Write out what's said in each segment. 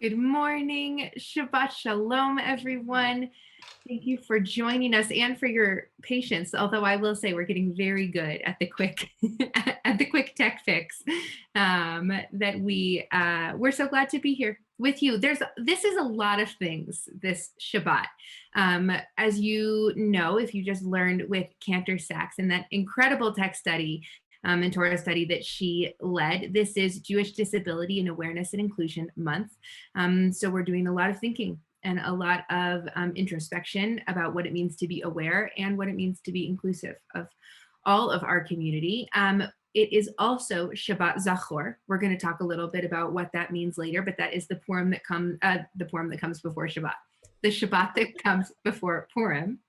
Good morning. Shabbat Shalom, everyone. Thank you for joining us and for your patience. Although I will say we're getting very good at the quick at the quick tech fix. We're so glad to be here with you. This is a lot of things this Shabbat. As you know, if you just learned with Cantor Sachs in that incredible tech study and Torah study that she led. This is Jewish Disability and Awareness and Inclusion Month. So we're doing a lot of thinking and a lot of introspection about what it means to be aware and what it means to be inclusive of all of our community. It is also Shabbat Zachor. We're going to talk a little bit about what that means later, but that is the Purim that comes before Shabbat, the Shabbat that comes before Purim.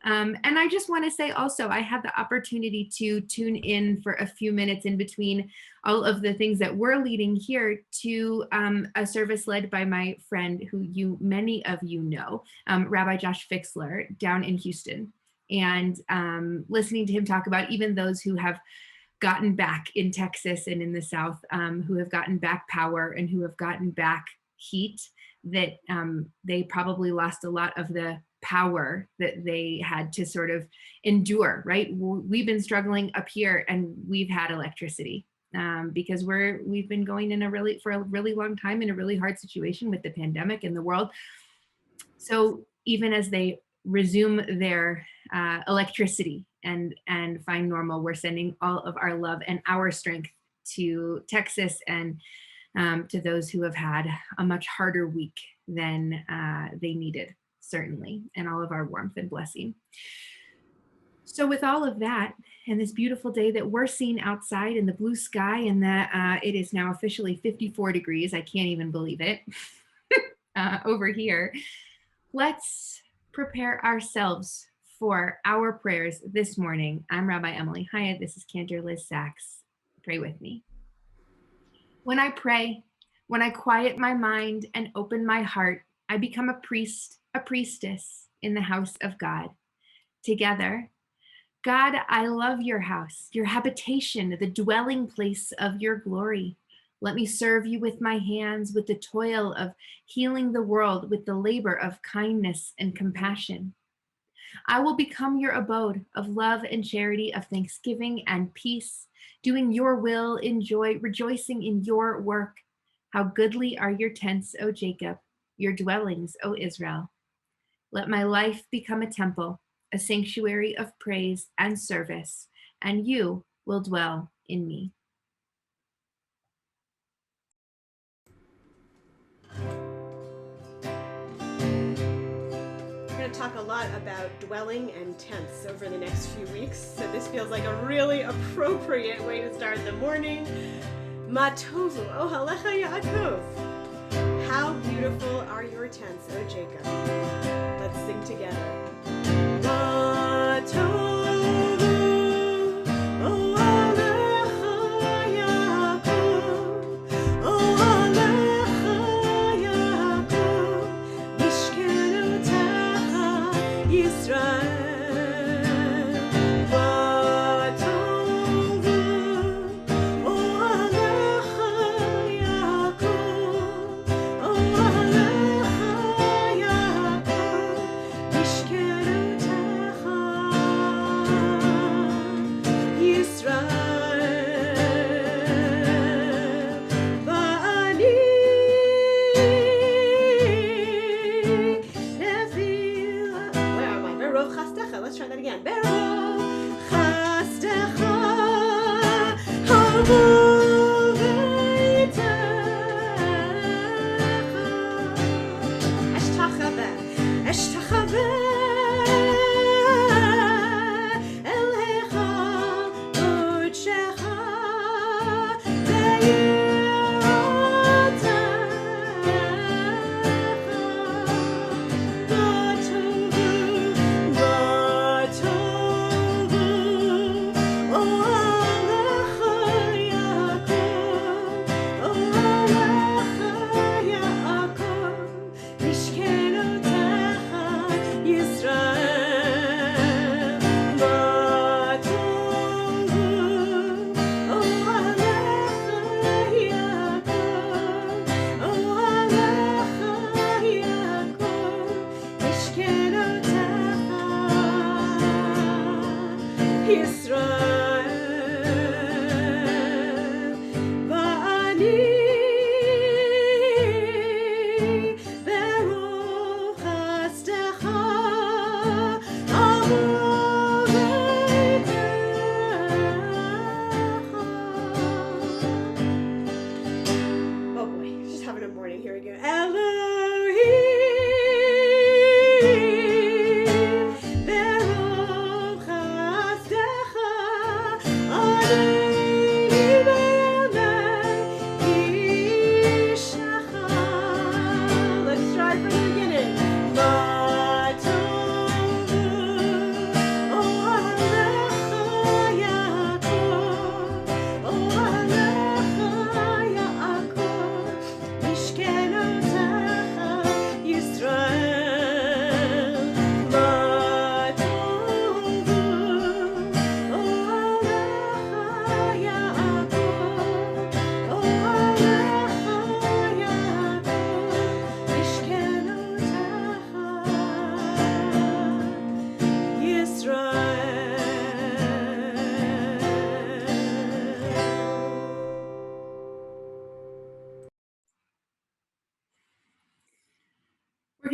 And I just want to say also, I had the opportunity to tune in for a few minutes in between all of the things that we're leading here to a service led by my friend who many of you know, Rabbi Josh Fixler down in Houston. And listening to him talk about even those who have gotten back in Texas and in the South, who have gotten back power and who have gotten back heat, that they probably lost a lot of the power that they had to sort of endure, right? We've been struggling up here and we've had electricity because we've been going for a really long time in a really hard situation with the pandemic in the world. So even as they resume their electricity and find normal, we're sending all of our love and our strength to Texas and to those who have had a much harder week than they needed, certainly, and all of our warmth and blessing. So with all of that, and this beautiful day that we're seeing outside in the blue sky, and that it is now officially 54 degrees, I can't even believe it, over here, let's prepare ourselves for our prayers this morning. I'm Rabbi Emily Hyatt. This is Cantor Liz Sachs. Pray with me. When I pray, when I quiet my mind and open my heart, I become a priest, a priestess in the house of God. Together, God, I love your house, your habitation, the dwelling place of your glory. Let me serve you with my hands, with the toil of healing the world, with the labor of kindness and compassion. I will become your abode of love and charity, of thanksgiving and peace, doing your will in joy, rejoicing in your work. How goodly are your tents, O Jacob, your dwellings, O Israel. Let my life become a temple, a sanctuary of praise and service, and you will dwell in me. We're going to talk a lot about dwelling and tents over the next few weeks, so this feels like a really appropriate way to start the morning. Ma tovu ohalecha Yaakov. How beautiful are your tents, O Jacob. Let's sing together. Ma tovu ohalecha Yaakov. Ohalecha Yaakov. Mishkelotecha Yisrael.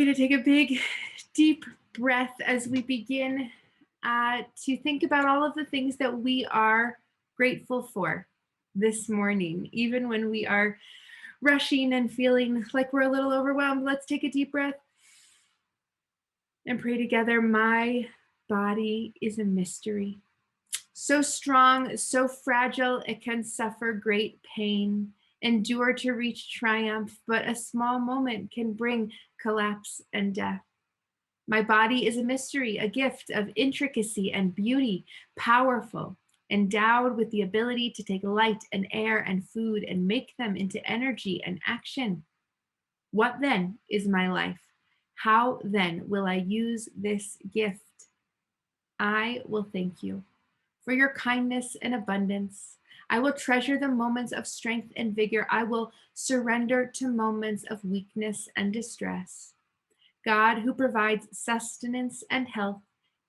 going to take a big, deep breath as we begin to think about all of the things that we are grateful for this morning, even when we are rushing and feeling like we're a little overwhelmed. Let's take a deep breath and pray together. My body is a mystery. So strong, so fragile, it can suffer great pain, endure to reach triumph, but a small moment can bring collapse and death. My body is a mystery, a gift of intricacy and beauty, powerful, endowed with the ability to take light and air and food and make them into energy and action. What then is my life? How then will I use this gift? I will thank you for your kindness and abundance. I will treasure the moments of strength and vigor. I will surrender to moments of weakness and distress. God, who provides sustenance and health,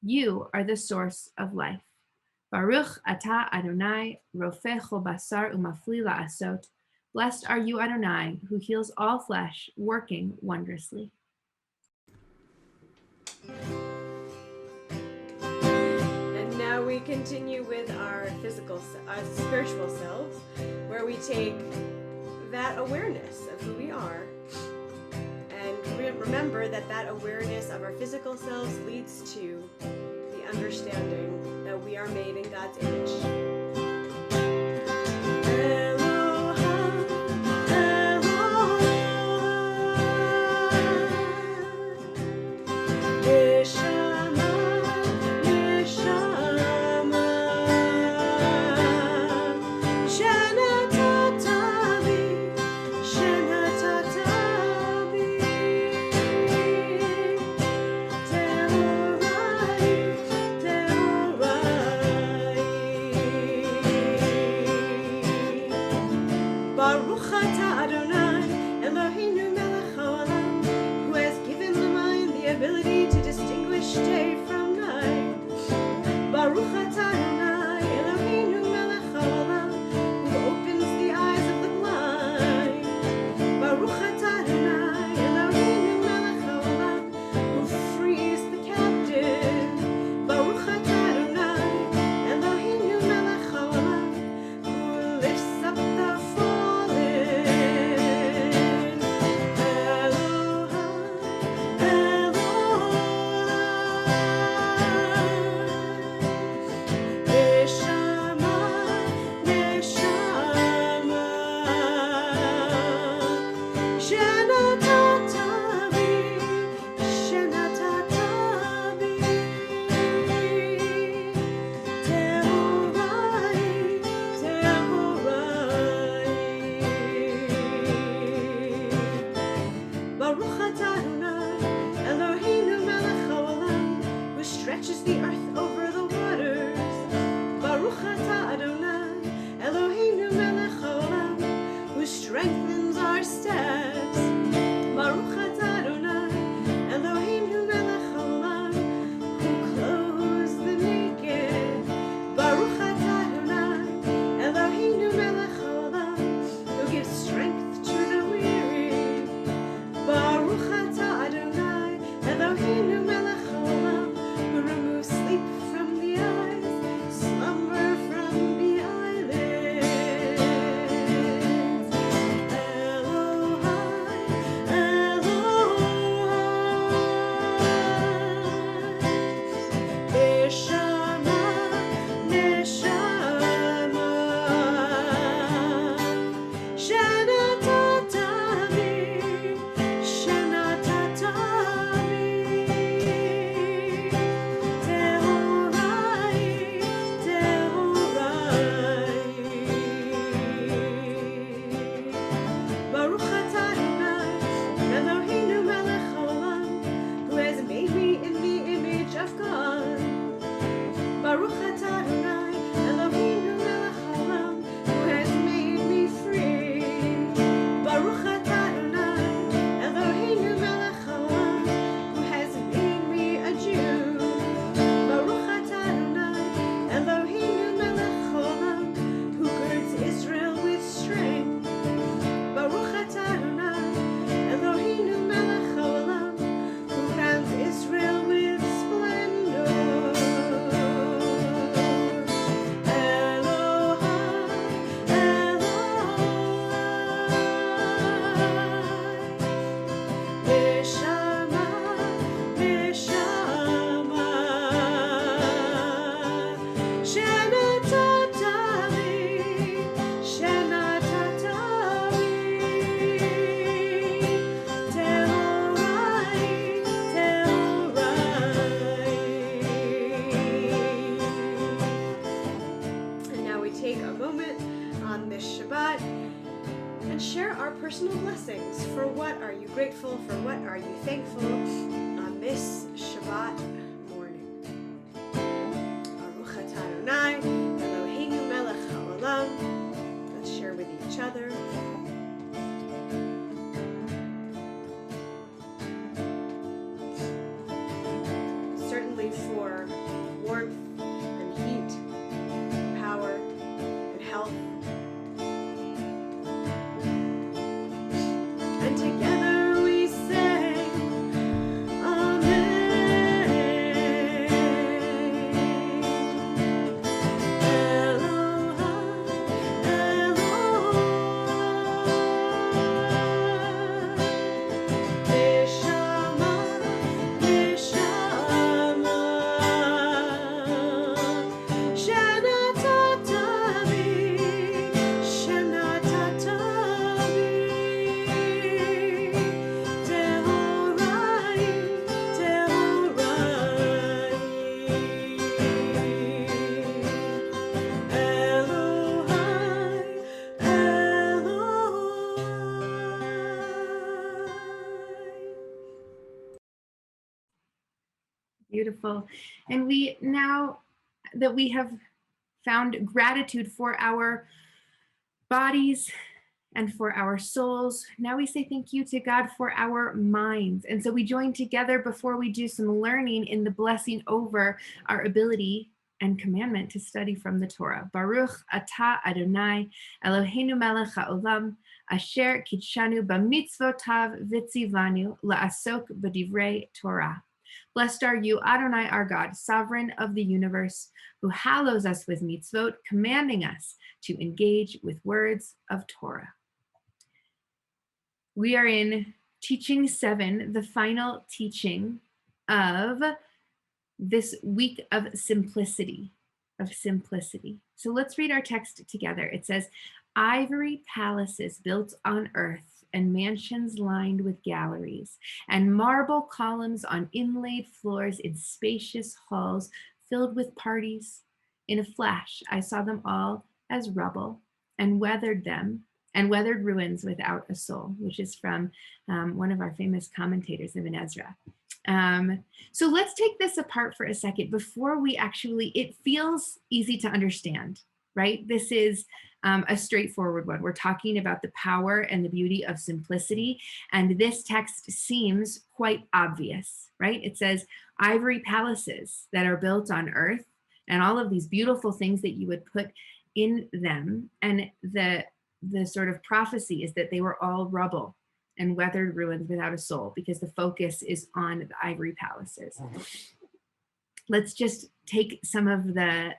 you are the source of life. Baruch atah Adonai, rofeh chol basar umafli la'asot. Blessed are you, Adonai, who heals all flesh, working wondrously. And now we continue with our spiritual selves, where we take that awareness of who we are, and remember that awareness of our physical selves leads to the understanding that we are made in God's image. Shabbat, and share our personal blessings. For what are you grateful? For what are you thankful on this Shabbat morning? Baruch atah Adonai, Eloheinu melech haolam. Let's share with each other. Certainly for warmth and heat, power and health. And together we sing, Amen. Elohai, Elohai, Neshama, Neshama, Shenatata bi, Shenatata bi, Tehorai, Tehorai, Elohai, Elohai. Beautiful. And we now that we have found gratitude for our bodies and for our souls, now we say thank you to God for our minds. And so we join together before we do some learning in the blessing over our ability and commandment to study from the Torah. Baruch atah Adonai, Eloheinu melech haolam, asher kitshanu b'mitzvotav v'tzivanu la'asok b'divrei Torah. Blessed are you, Adonai, our God, sovereign of the universe, who hallows us with mitzvot, commanding us to engage with words of Torah. We are in teaching 7, the final teaching of this week of simplicity. So let's read our text together. It says, ivory palaces built on earth and mansions lined with galleries, and marble columns on inlaid floors in spacious halls filled with parties. In a flash, I saw them all as rubble and weathered ruins without a soul, which is from one of our famous commentators, Ibn Ezra. So let's take this apart for a second before we it feels easy to understand, right? This is a straightforward one. We're talking about the power and the beauty of simplicity. And this text seems quite obvious, right? It says ivory palaces that are built on earth and all of these beautiful things that you would put in them. And the sort of prophecy is that they were all rubble and weathered ruins without a soul, because the focus is on the ivory palaces. Let's just take some of the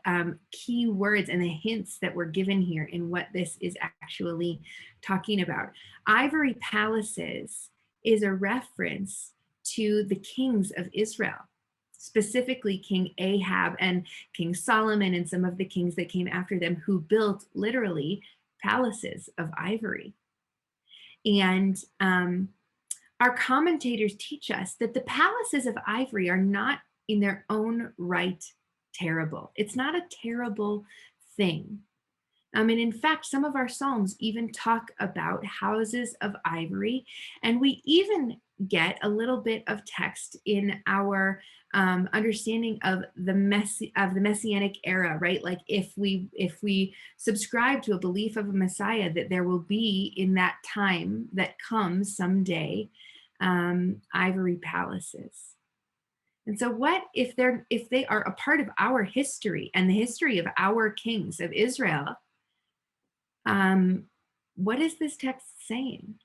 key words and the hints that were given here in what this is actually talking about. Ivory palaces is a reference to the kings of Israel, specifically King Ahab and King Solomon and some of the kings that came after them, who built literally palaces of ivory. And our commentators teach us that the palaces of ivory are not in their own right terrible. It's not a terrible thing. And in fact, some of our Psalms even talk about houses of ivory, and we even get a little bit of text in our understanding of the Messianic era, right? Like if we subscribe to a belief of a Messiah, that there will be in that time that comes someday ivory palaces. And so what if they are a part of our history and the history of our kings of Israel? What is this text saying?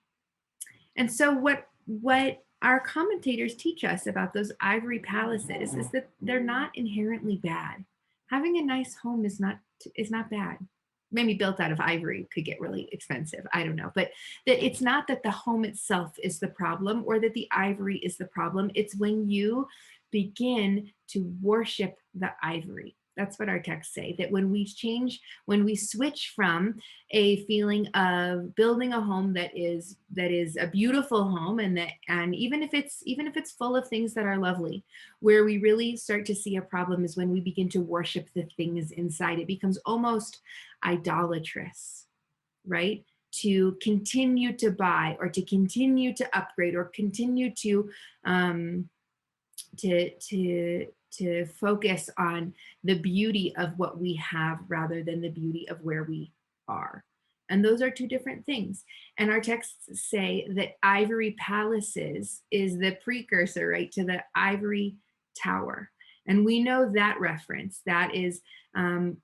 And so what our commentators teach us about those ivory palaces is that they're not inherently bad. Having a nice home is not bad. Maybe built out of ivory could get really expensive. I don't know. But that it's not that the home itself is the problem or that the ivory is the problem. It's when you begin to worship the ivory. That's what our texts say, that when we switch from a feeling of building a home that is a beautiful home, and even if it's full of things that are lovely, where we really start to see a problem is when we begin to worship the things inside. It becomes almost idolatrous, right? To continue to buy or to continue to upgrade or continue um, to focus on the beauty of what we have rather than the beauty of where we are. And those are two different things. And our texts say that ivory palaces is the precursor, right, to the ivory tower. And we know that reference. That is a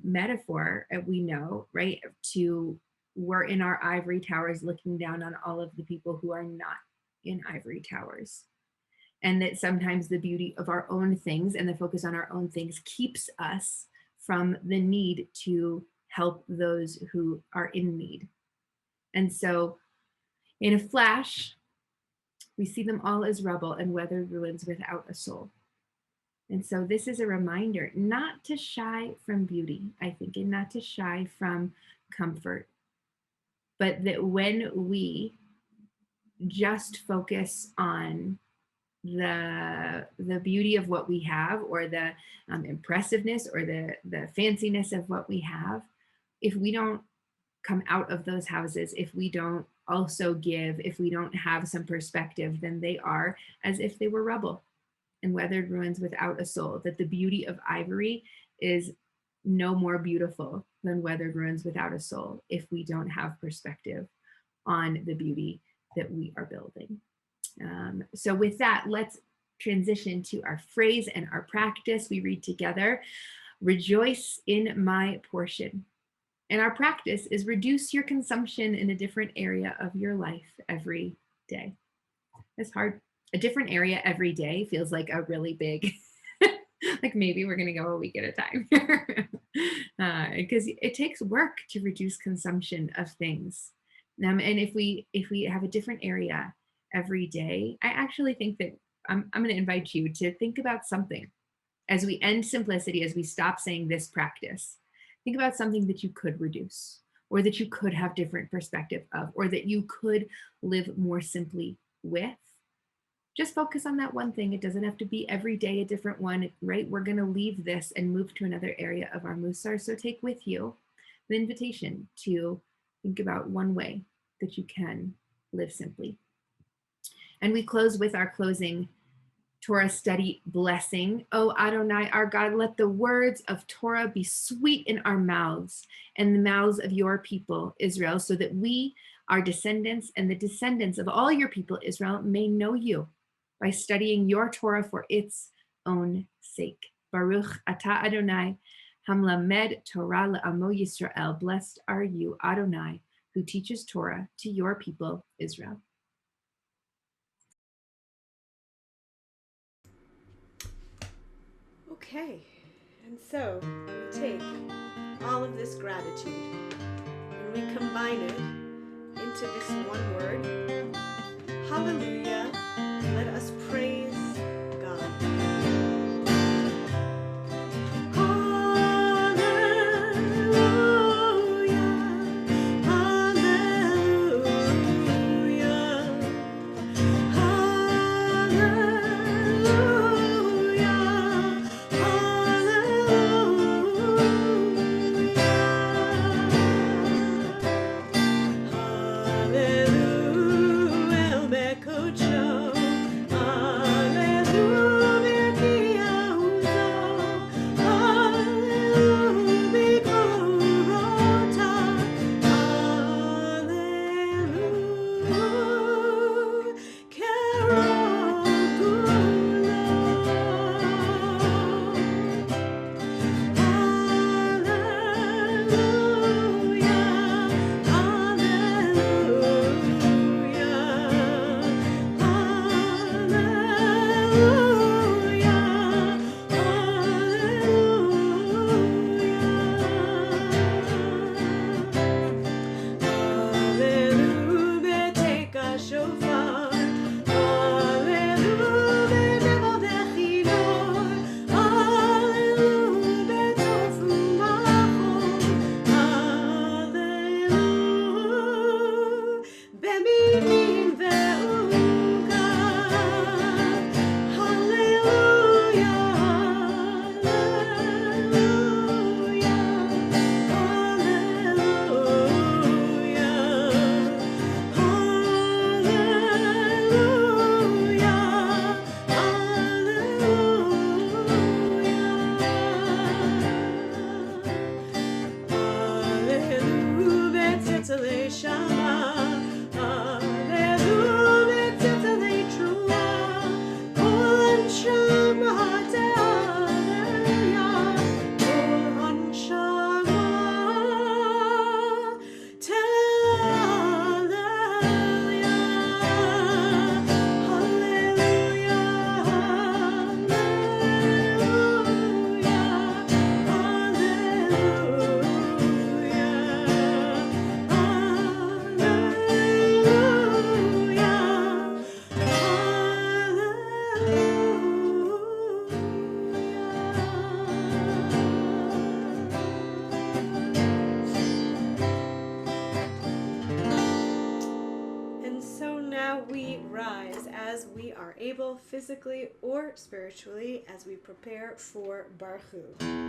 metaphor, we know, right, to we're in our ivory towers looking down on all of the people who are not in ivory towers. And that sometimes the beauty of our own things and the focus on our own things keeps us from the need to help those who are in need. And so in a flash, we see them all as rubble and weathered ruins without a soul. And so this is a reminder not to shy from beauty, I think, and not to shy from comfort, but that when we just focus on the beauty of what we have, or the impressiveness or the fanciness of what we have, if we don't come out of those houses, if we don't also give, if we don't have some perspective, then they are as if they were rubble and weathered ruins without a soul. That the beauty of ivory is no more beautiful than weathered ruins without a soul if we don't have perspective on the beauty that we are building. So with that, let's transition to our phrase and our practice. We read together, rejoice in my portion. And our practice is reduce your consumption in a different area of your life every day. It's hard. A different area every day feels like a really big, like maybe we're going to go a week at a time. Because it takes work to reduce consumption of things. And if we have a different area every day, I actually think that I'm going to invite you to think about something as we end simplicity, as we stop saying this practice. Think about something that you could reduce, or that you could have different perspective of, or that you could live more simply with. Just focus on that one thing. It doesn't have to be every day a different one, right? We're going to leave this and move to another area of our Mussar. So take with you the invitation to think about one way that you can live simply. And we close with our closing Torah study blessing. Oh Adonai, our God, let the words of Torah be sweet in our mouths and the mouths of your people, Israel, so that we, our descendants, and the descendants of all your people, Israel, may know you by studying your Torah for its own sake. Baruch atah Adonai, hamlamed Torah le'amo Yisrael. Blessed are you, Adonai, who teaches Torah to your people, Israel. Okay, and so we take all of this gratitude and we combine it into this one word. Hallelujah. Let us praise God. Hallelujah. rise as we are able, physically or spiritually, as we prepare for Baruch Hu.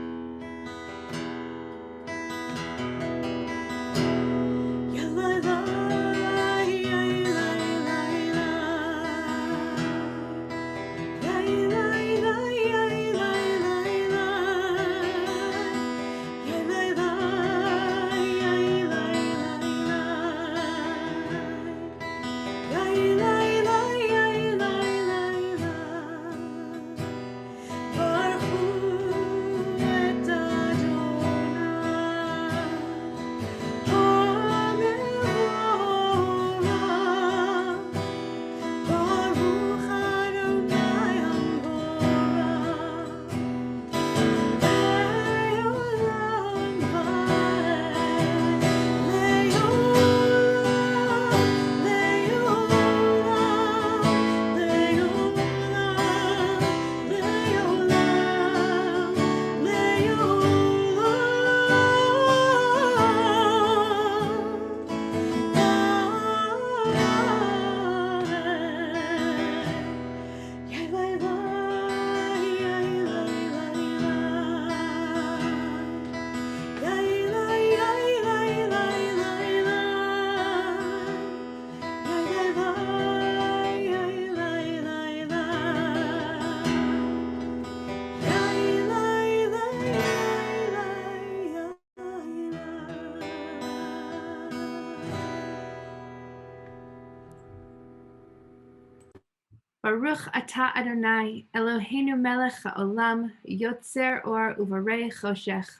Baruch atah Adonai, Eloheinu melech haolam, yotzer or uvarei choshech,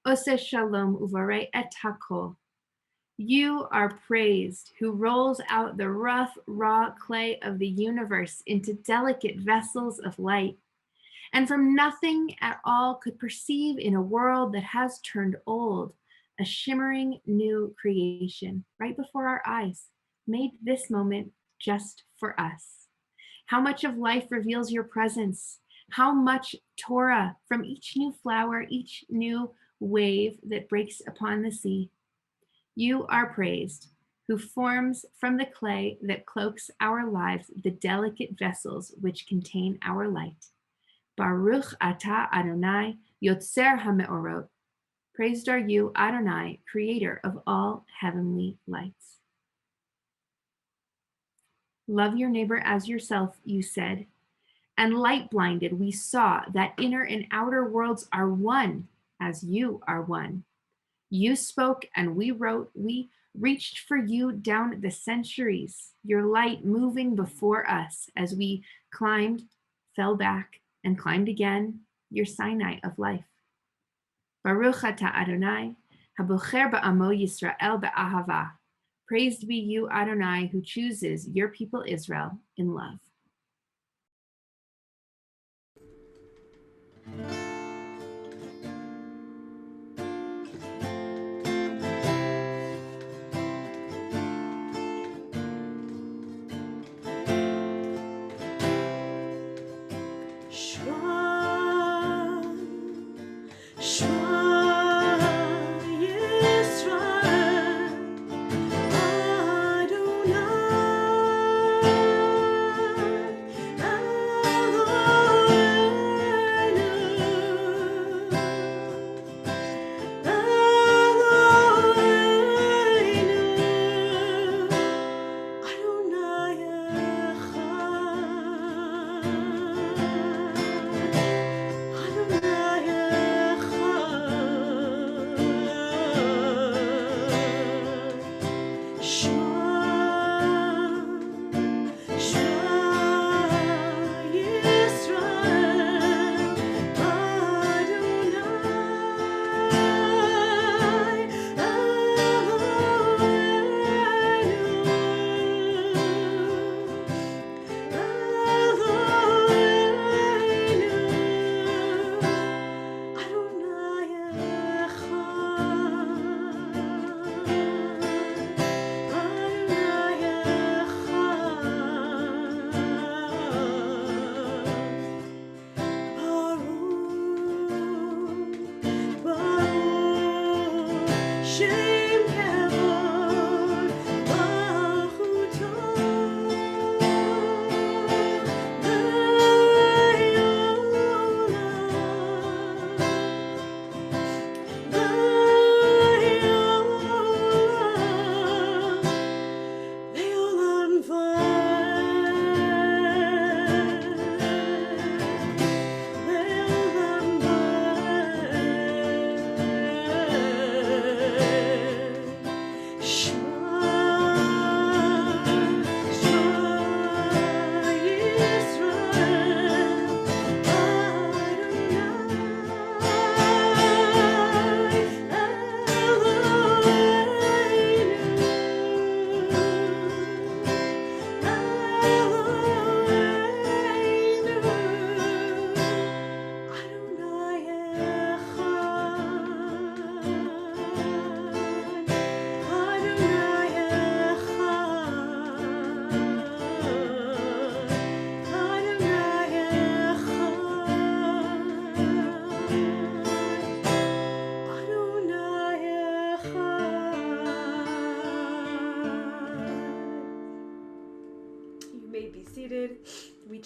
oseh shalom uvarei et hakol. You are praised, who rolls out the rough, raw clay of the universe into delicate vessels of light, and from nothing at all could perceive in a world that has turned old, a shimmering new creation right before our eyes, made this moment just for us. How much of life reveals your presence? How much Torah from each new flower, each new wave that breaks upon the sea? You are praised, who forms from the clay that cloaks our lives the delicate vessels which contain our light. Baruch atah Adonai, Yotzer HaMeorot. Praised are you, Adonai, creator of all heavenly lights. Love your neighbor as yourself, you said. And light blinded, we saw that inner and outer worlds are one, as you are one. You spoke and we wrote, we reached for you down the centuries, your light moving before us as we climbed, fell back, and climbed again, your Sinai of life. Baruch atah Adonai, habocher ba'amo Yisrael ba'ahava. Praised be you, Adonai, who chooses your people Israel in love.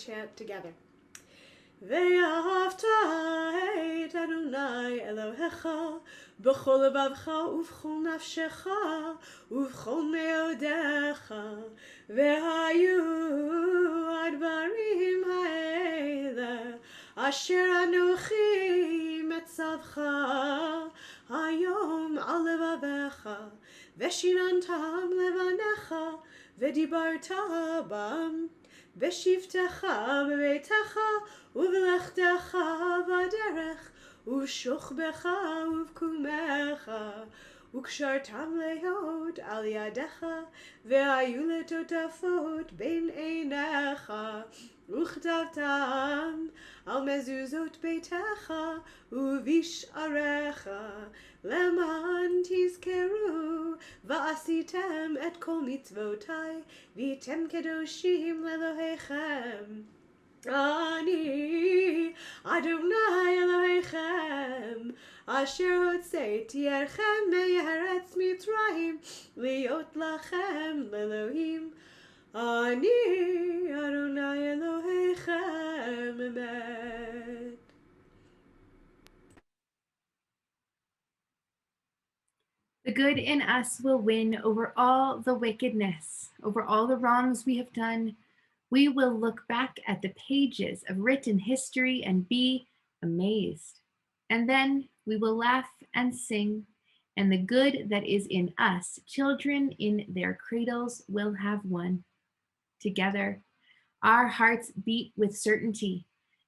chant together. Ve'ahavta et Adonai Elohecha b'chol levavcha uv'chol nafshecha uv'chol meodecha ve'hayu advarim ha'ele asher anochi metzavcha hayom al levavecha ve'shinantam levanecha ve'dibarta bam Beshivtecha bebeitecha uvelechtecha vaderech uv'shuchbecha uv'kumecha ukshartam lehod al yadecha ve'ayu letotafot bein einecha uchtavtam al mezuzot beitecha uv'isharecha leman tizkeru va'asitem et kol mitzvotai v'tem kedoshim lelohechem Ani Adonai Elohechem Asher hotzeiti erchem me'eretz Mitzrayim liot lachem lelohim Ani Adonai Elohechem Emet. The good in us will win over all the wickedness, over all the wrongs we have done. We will look back at the pages of written history and be amazed. And then we will laugh and sing, and the good that is in us, children in their cradles, will have won. Together, our hearts beat with certainty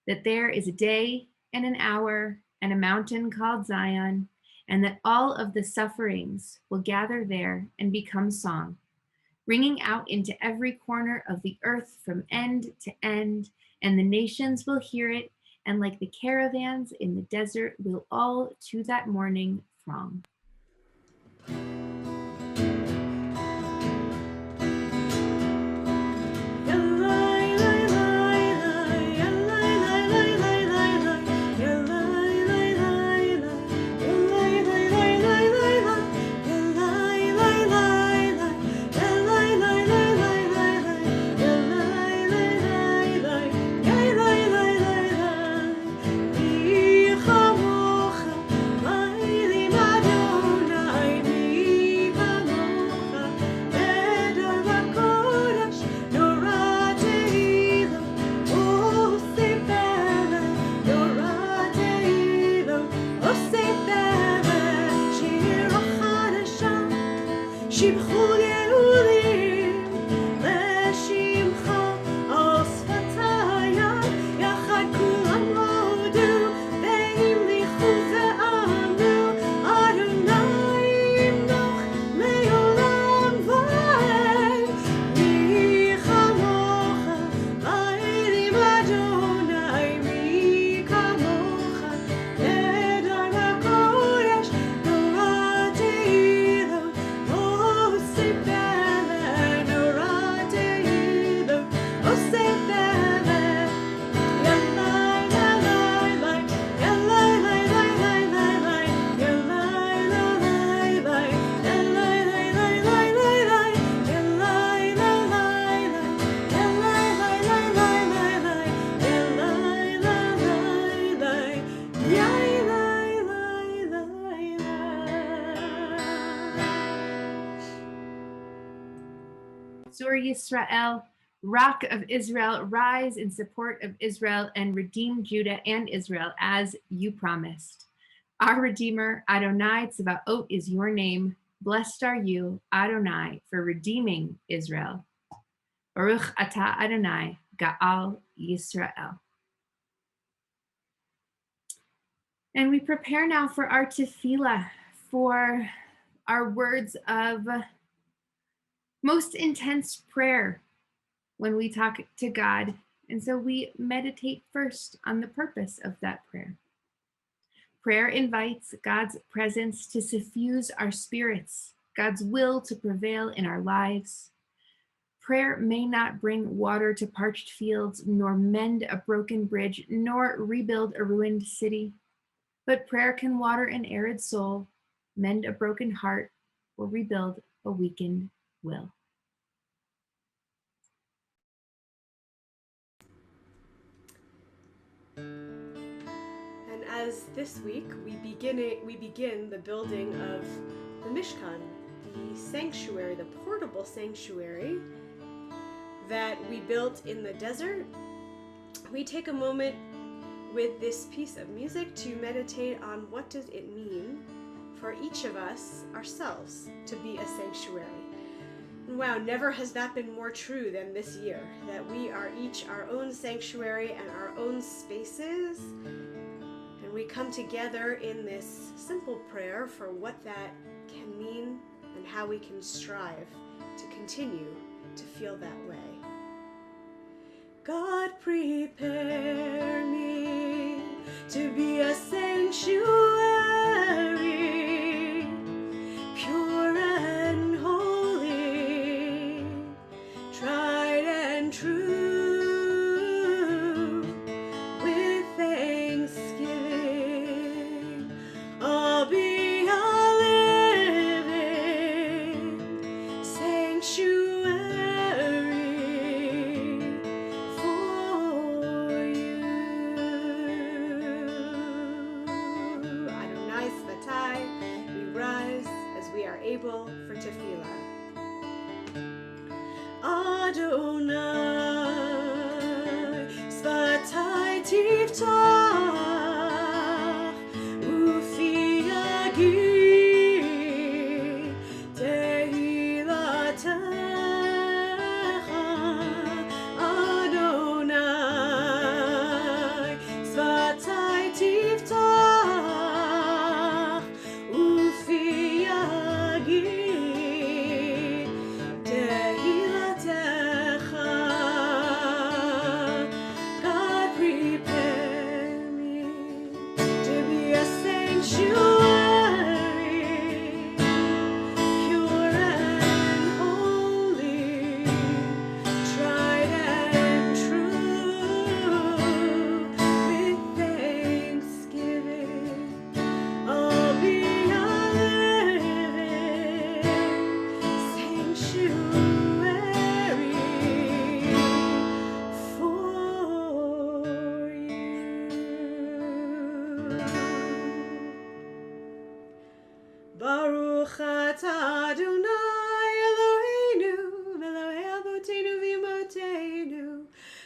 that there is a day and an hour and a mountain called Zion, and that all of the sufferings will gather there and become song, ringing out into every corner of the earth from end to end, and the nations will hear it, and like the caravans in the desert will all to that morning throng. Sur Yisrael, Rock of Israel, rise in support of Israel and redeem Judah and Israel as you promised. Our Redeemer, Adonai Tzvaot, is your name. Blessed are you, Adonai, for redeeming Israel. Baruch atah Adonai, Ga'al Yisrael. And we prepare now for our tefillah, for our words of most intense prayer when we talk to God. And so we meditate first on the purpose of that prayer. Prayer invites God's presence to suffuse our spirits, God's will to prevail in our lives. Prayer may not bring water to parched fields, nor mend a broken bridge, nor rebuild a ruined city. But prayer can water an arid soul, mend a broken heart, or rebuild a weakened will. And as this week we begin the building of the Mishkan, the sanctuary, the portable sanctuary that we built in the desert, we take a moment with this piece of music to meditate on what does it mean for each of us ourselves to be a sanctuary. And wow, never has that been more true than this year, that we are each our own sanctuary and our own spaces, and we come together in this simple prayer for what that can mean and how we can strive to continue to feel that way. God, prepare me to be a sanctuary, pure and holy, tried and true, with thanksgiving. I'll be a living sanctuary. Able for tefillah. Adonai, Svatai tiftach, ufi yagir, tehilatecha. Adonai, Svatai tiftach, ufi Baruch atah Adonai Eloheinu, Elohei Avotenu v'Imotenu,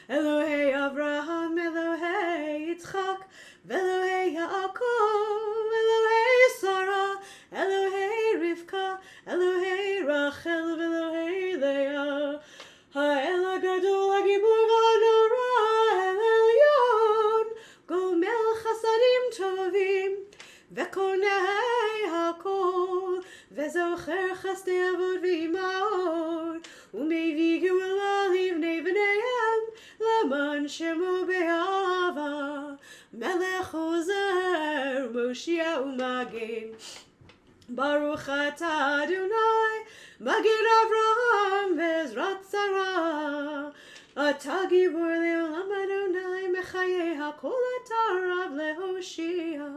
Elohei Avraham, Elohei Yitzchak, Elohei Yaakov, Elohei Sarah, Elohei Rivka, Elohei Rachel, Elohei Leah, Ha'el HaGadol HaGibur VaNorah, El Elyon, Gomel Chasadim Tovim, Vekonei hakol, vezocher chasdei avot v'imaot, umevi geula livnei b'neihem, leman shemo be'ahava, melech ozer, Moshiach u'magen. Baruch atah Adonai, Magen Avraham ve'ezrat Sarah, atah gibor le'olam Adonai, mechayei hakol atah rav lehoshia.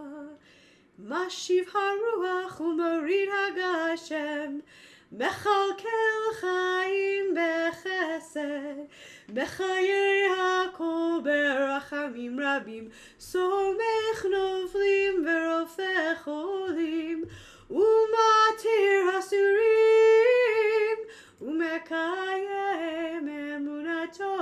Mashiv haruach u'morid hagashem, mechalkel chaim bechesed, mechayei hakol berachamim rabim, somech noflim verofeh cholim, u'matir hasurim, u'mekayem emunato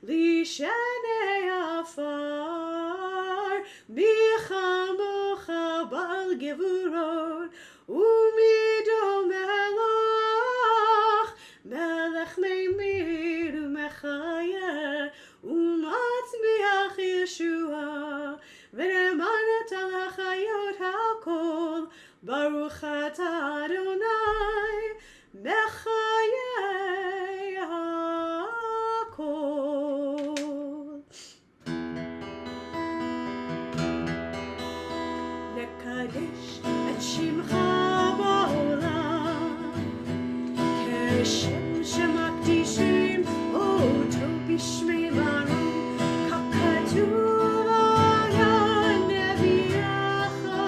lishenei afar, bichamocha bal gevurot, umido melach, melech meimir u'mechayeh, u'matzmiach Yeshua, v'nemanat al hachayot hakol, Baruch atah Adonai, mechayeh hakol. Nekadesh et shimcha ba'olam, keshem shemakdishim oto b'shmei manu, kakatuv aya nevi'acha,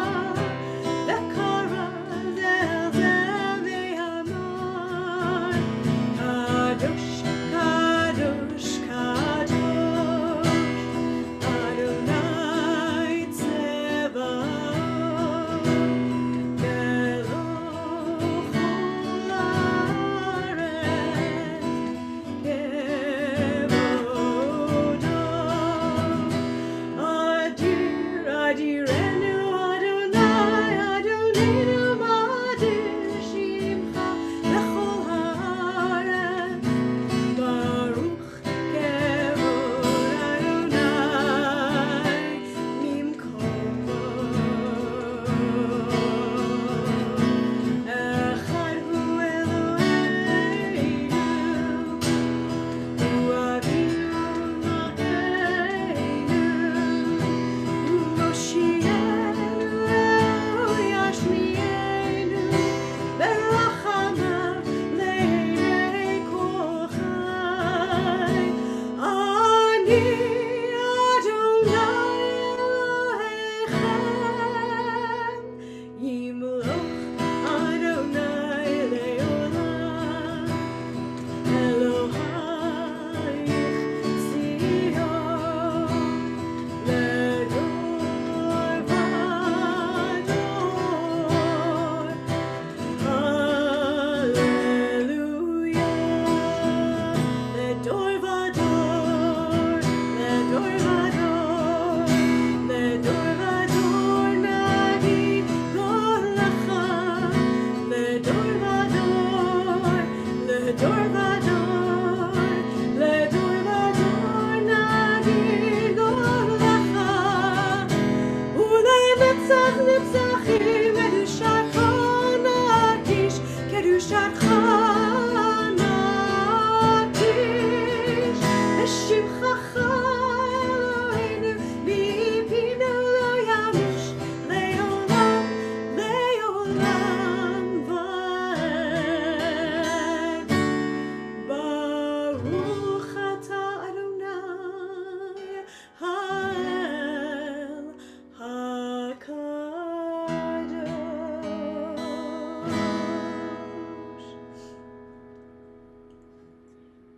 v'kara zel zel ve'amar, kadosh, kadosh, kadosh, Adonai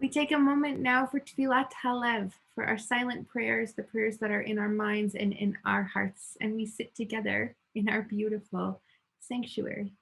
We take a moment now for Tfilat Halev, for our silent prayers, the prayers that are in our minds and in our hearts, and we sit together in our beautiful sanctuary.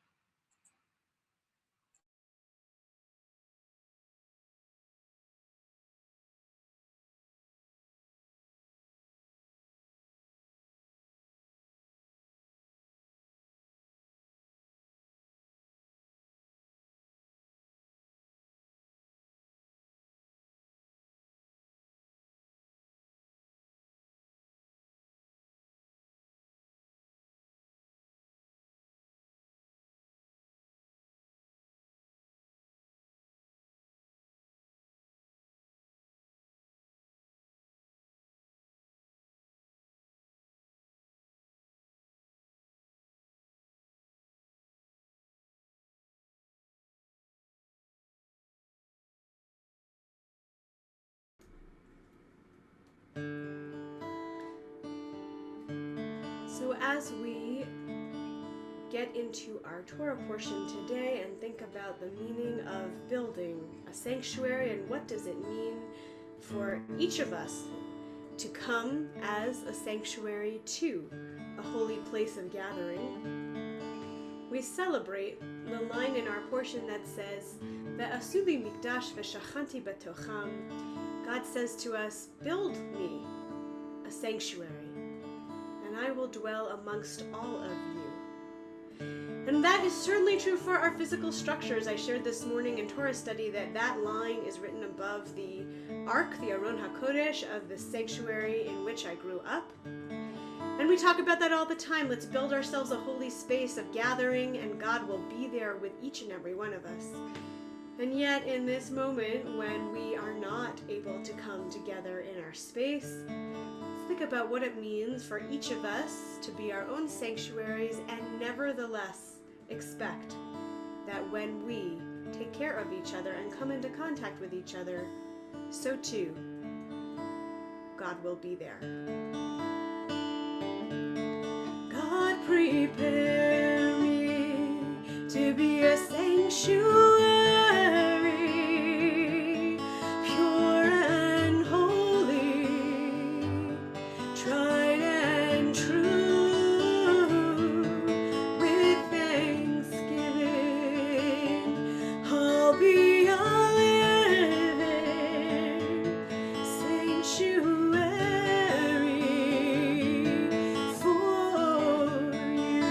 So as we get into our Torah portion today and think about the meaning of building a sanctuary and what does it mean for each of us to come as a sanctuary to a holy place of gathering, we celebrate the line in our portion that says, "Ve'asu li mikdash ve'shachanti betocham." God says to us, "Build me a sanctuary, and I will dwell amongst all of you." And that is certainly true for our physical structures. I shared this morning in Torah study that line is written above the Ark, the Aron HaKodesh of the sanctuary in which I grew up. And we talk about that all the time. Let's build ourselves a holy space of gathering, and God will be there with each and every one of us. And yet, in this moment, when we are not able to come together in our space, let's think about what it means for each of us to be our own sanctuaries and nevertheless expect that when we take care of each other and come into contact with each other, so too, God will be there. God, prepare me to be a sanctuary, pure and holy, tried and true. With thanksgiving, I'll be a living sanctuary for you.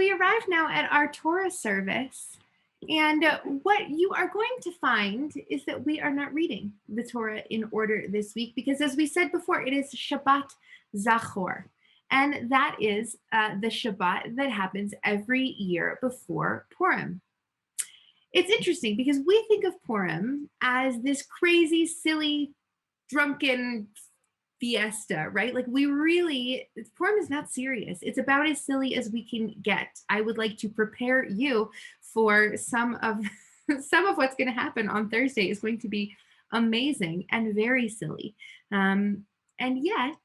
we arrive now at our Torah service. And what you are going to find is that we are not reading the Torah in order this week because, as we said before, it is Shabbat Zachor. And that is the Shabbat that happens every year before Purim. It's interesting because we think of Purim as this crazy, silly, drunken fiesta, right? Like Purim is not serious. It's about as silly as we can get. I would like to prepare you for some of some of what's going to happen on Thursday is going to be amazing and very silly. And yet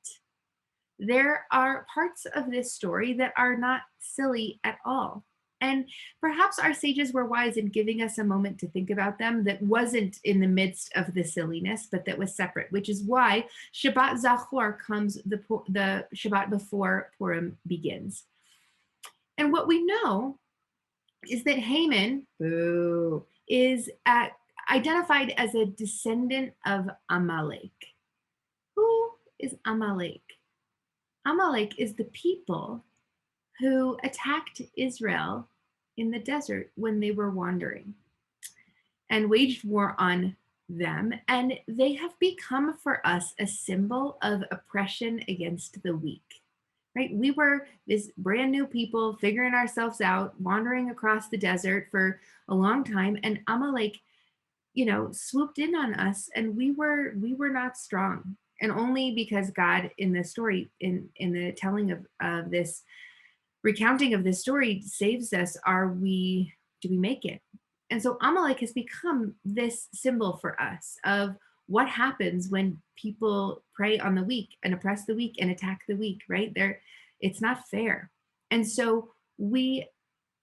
there are parts of this story that are not silly at all. And perhaps our sages were wise in giving us a moment to think about them that wasn't in the midst of the silliness, but that was separate, which is why Shabbat Zachor comes the Shabbat before Purim begins. And what we know is that Haman is identified as a descendant of Amalek. Who is Amalek? Amalek is the people who attacked Israel in the desert when they were wandering and waged war on them. And they have become for us a symbol of oppression against the weak, right? We were this brand new people figuring ourselves out, wandering across the desert for a long time. And Amalek, swooped in on us and we were not strong. And only because God in the story, in the telling of this recounting of this story saves us, do we make it? And so Amalek has become this symbol for us of what happens when people prey on the weak and oppress the weak and attack the weak, right? It's not fair. And so we,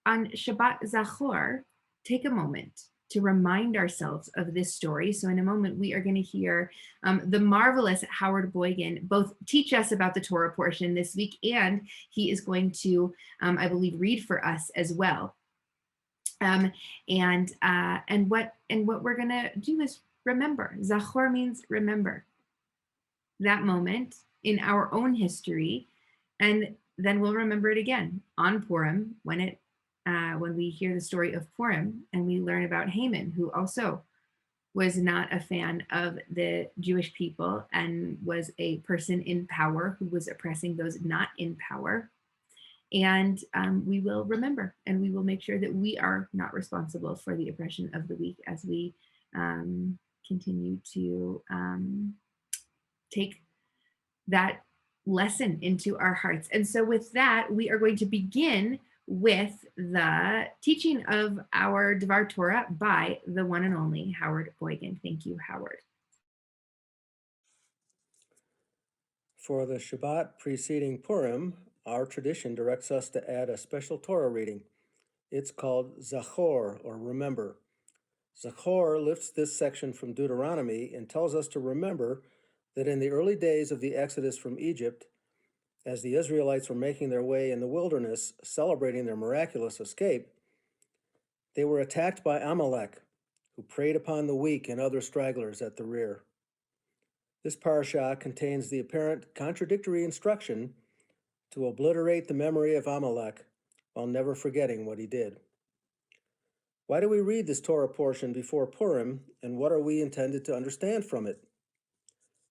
on Shabbat Zachor, take a moment to remind ourselves of this story. So in a moment, we are going to hear the marvelous Howard Boygan both teach us about the Torah portion this week, and he is going to, I believe, read for us as well. And what we're going to do is remember. Zachor means remember that moment in our own history, and then we'll remember it again on Purim when we hear the story of Purim and we learn about Haman, who also was not a fan of the Jewish people and was a person in power who was oppressing those not in power. And we will remember, and we will make sure that we are not responsible for the oppression of the weak as we continue to take that lesson into our hearts. And so with that, we are going to begin with the teaching of our Dvar Torah by the one and only Howard Boygan. Thank you, Howard. For the Shabbat preceding Purim, our tradition directs us to add a special Torah reading. It's called Zachor, or Remember. Zachor lifts this section from Deuteronomy and tells us to remember that in the early days of the Exodus from Egypt, as the Israelites were making their way in the wilderness, celebrating their miraculous escape, they were attacked by Amalek, who preyed upon the weak and other stragglers at the rear. This parashat contains the apparent contradictory instruction to obliterate the memory of Amalek while never forgetting what he did. Why do we read this Torah portion before Purim, and what are we intended to understand from it?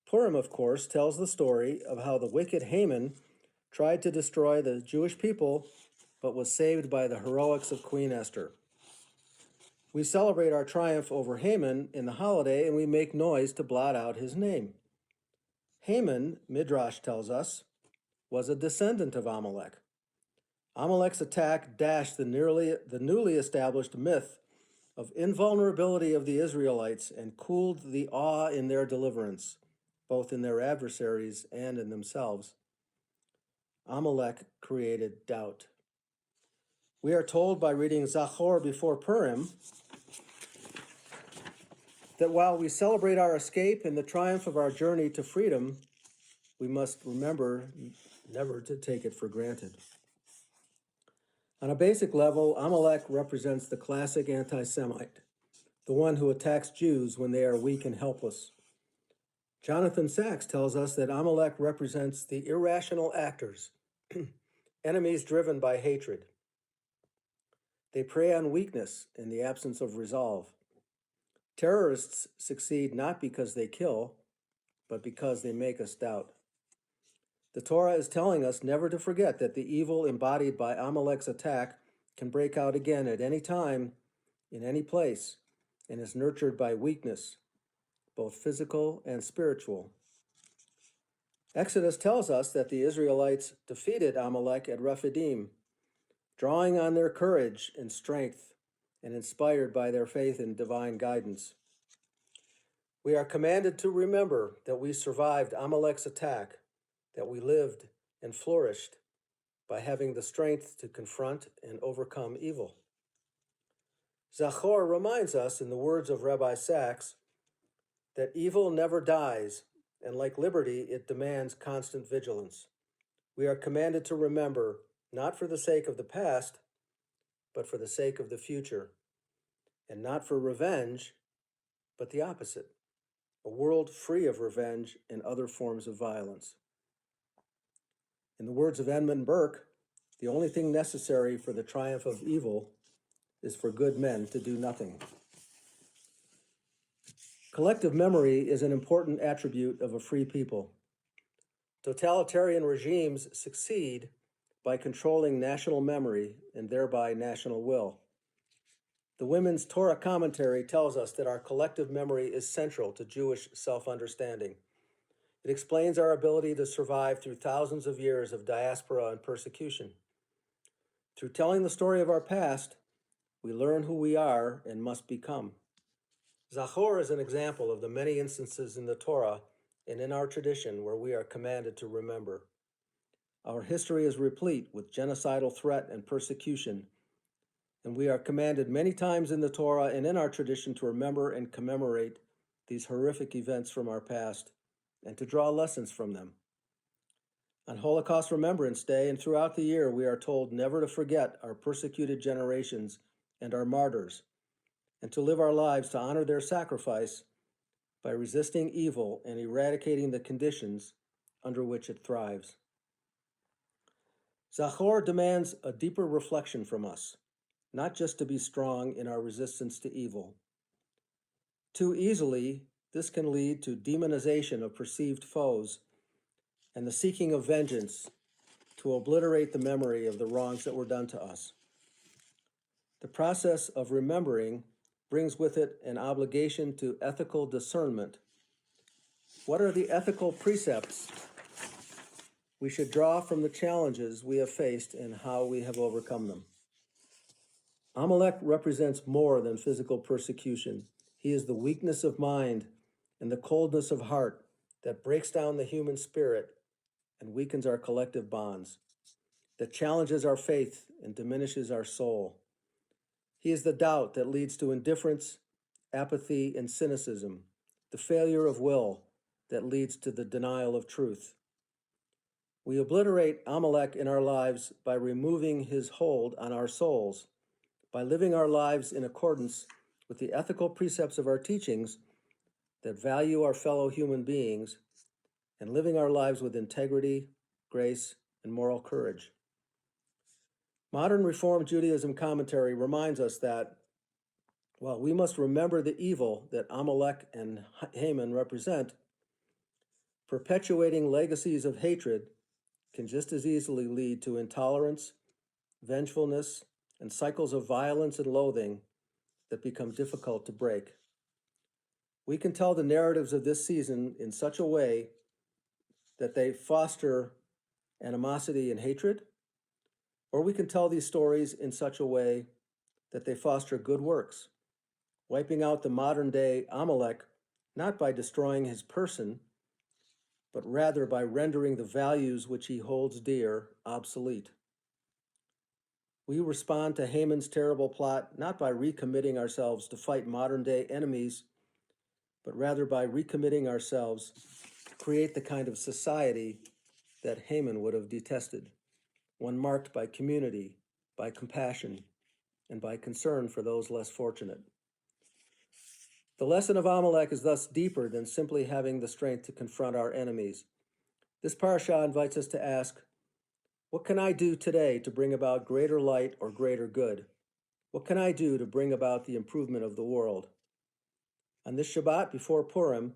Purim, of course, tells the story of how the wicked Haman tried to destroy the Jewish people, but was saved by the heroics of Queen Esther. We celebrate our triumph over Haman in the holiday, and we make noise to blot out his name. Haman, Midrash tells us, was a descendant of Amalek. Amalek's attack dashed the newly established myth of invulnerability of the Israelites and cooled the awe in their deliverance, both in their adversaries and in themselves. Amalek created doubt. We are told by reading Zachor before Purim that while we celebrate our escape and the triumph of our journey to freedom, we must remember never to take it for granted. On a basic level, Amalek represents the classic anti-Semite, the one who attacks Jews when they are weak and helpless. Jonathan Sacks tells us that Amalek represents the irrational actors, enemies driven by hatred. They prey on weakness in the absence of resolve. Terrorists succeed not because they kill, but because they make us doubt. The Torah is telling us never to forget that the evil embodied by Amalek's attack can break out again at any time, in any place, and is nurtured by weakness, both physical and spiritual. Exodus tells us that the Israelites defeated Amalek at Rephidim, drawing on their courage and strength and inspired by their faith in divine guidance. We are commanded to remember that we survived Amalek's attack, that we lived and flourished by having the strength to confront and overcome evil. Zachor reminds us, in the words of Rabbi Sachs, that evil never dies, and like liberty, it demands constant vigilance. We are commanded to remember, not for the sake of the past, but for the sake of the future, and not for revenge, but the opposite, a world free of revenge and other forms of violence. In the words of Edmund Burke, the only thing necessary for the triumph of evil is for good men to do nothing. Collective memory is an important attribute of a free people. Totalitarian regimes succeed by controlling national memory and thereby national will. The Women's Torah commentary tells us that our collective memory is central to Jewish self-understanding. It explains our ability to survive through thousands of years of diaspora and persecution. Through telling the story of our past, we learn who we are and must become. Zachor is an example of the many instances in the Torah and in our tradition where we are commanded to remember. Our history is replete with genocidal threat and persecution, and we are commanded many times in the Torah and in our tradition to remember and commemorate these horrific events from our past and to draw lessons from them. On Holocaust Remembrance Day and throughout the year, we are told never to forget our persecuted generations and our martyrs, and to live our lives to honor their sacrifice by resisting evil and eradicating the conditions under which it thrives. Zachor demands a deeper reflection from us, not just to be strong in our resistance to evil. Too easily, this can lead to demonization of perceived foes and the seeking of vengeance to obliterate the memory of the wrongs that were done to us. The process of remembering brings with it an obligation to ethical discernment. What are the ethical precepts we should draw from the challenges we have faced and how we have overcome them? Amalek represents more than physical persecution. He is the weakness of mind and the coldness of heart that breaks down the human spirit and weakens our collective bonds, that challenges our faith and diminishes our soul. He is the doubt that leads to indifference, apathy, and cynicism, the failure of will that leads to the denial of truth. We obliterate Amalek in our lives by removing his hold on our souls, by living our lives in accordance with the ethical precepts of our teachings that value our fellow human beings, and living our lives with integrity, grace, and moral courage. Modern Reform Judaism commentary reminds us that, while we must remember the evil that Amalek and Haman represent, perpetuating legacies of hatred can just as easily lead to intolerance, vengefulness, and cycles of violence and loathing that become difficult to break. We can tell the narratives of this season in such a way that they foster animosity and hatred, or we can tell these stories in such a way that they foster good works, wiping out the modern-day Amalek not by destroying his person, but rather by rendering the values which he holds dear obsolete. We respond to Haman's terrible plot not by recommitting ourselves to fight modern-day enemies, but rather by recommitting ourselves to create the kind of society that Haman would have detested, one marked by community, by compassion, and by concern for those less fortunate. The lesson of Amalek is thus deeper than simply having the strength to confront our enemies. This parasha invites us to ask, what can I do today to bring about greater light or greater good? What can I do to bring about the improvement of the world? On this Shabbat before Purim,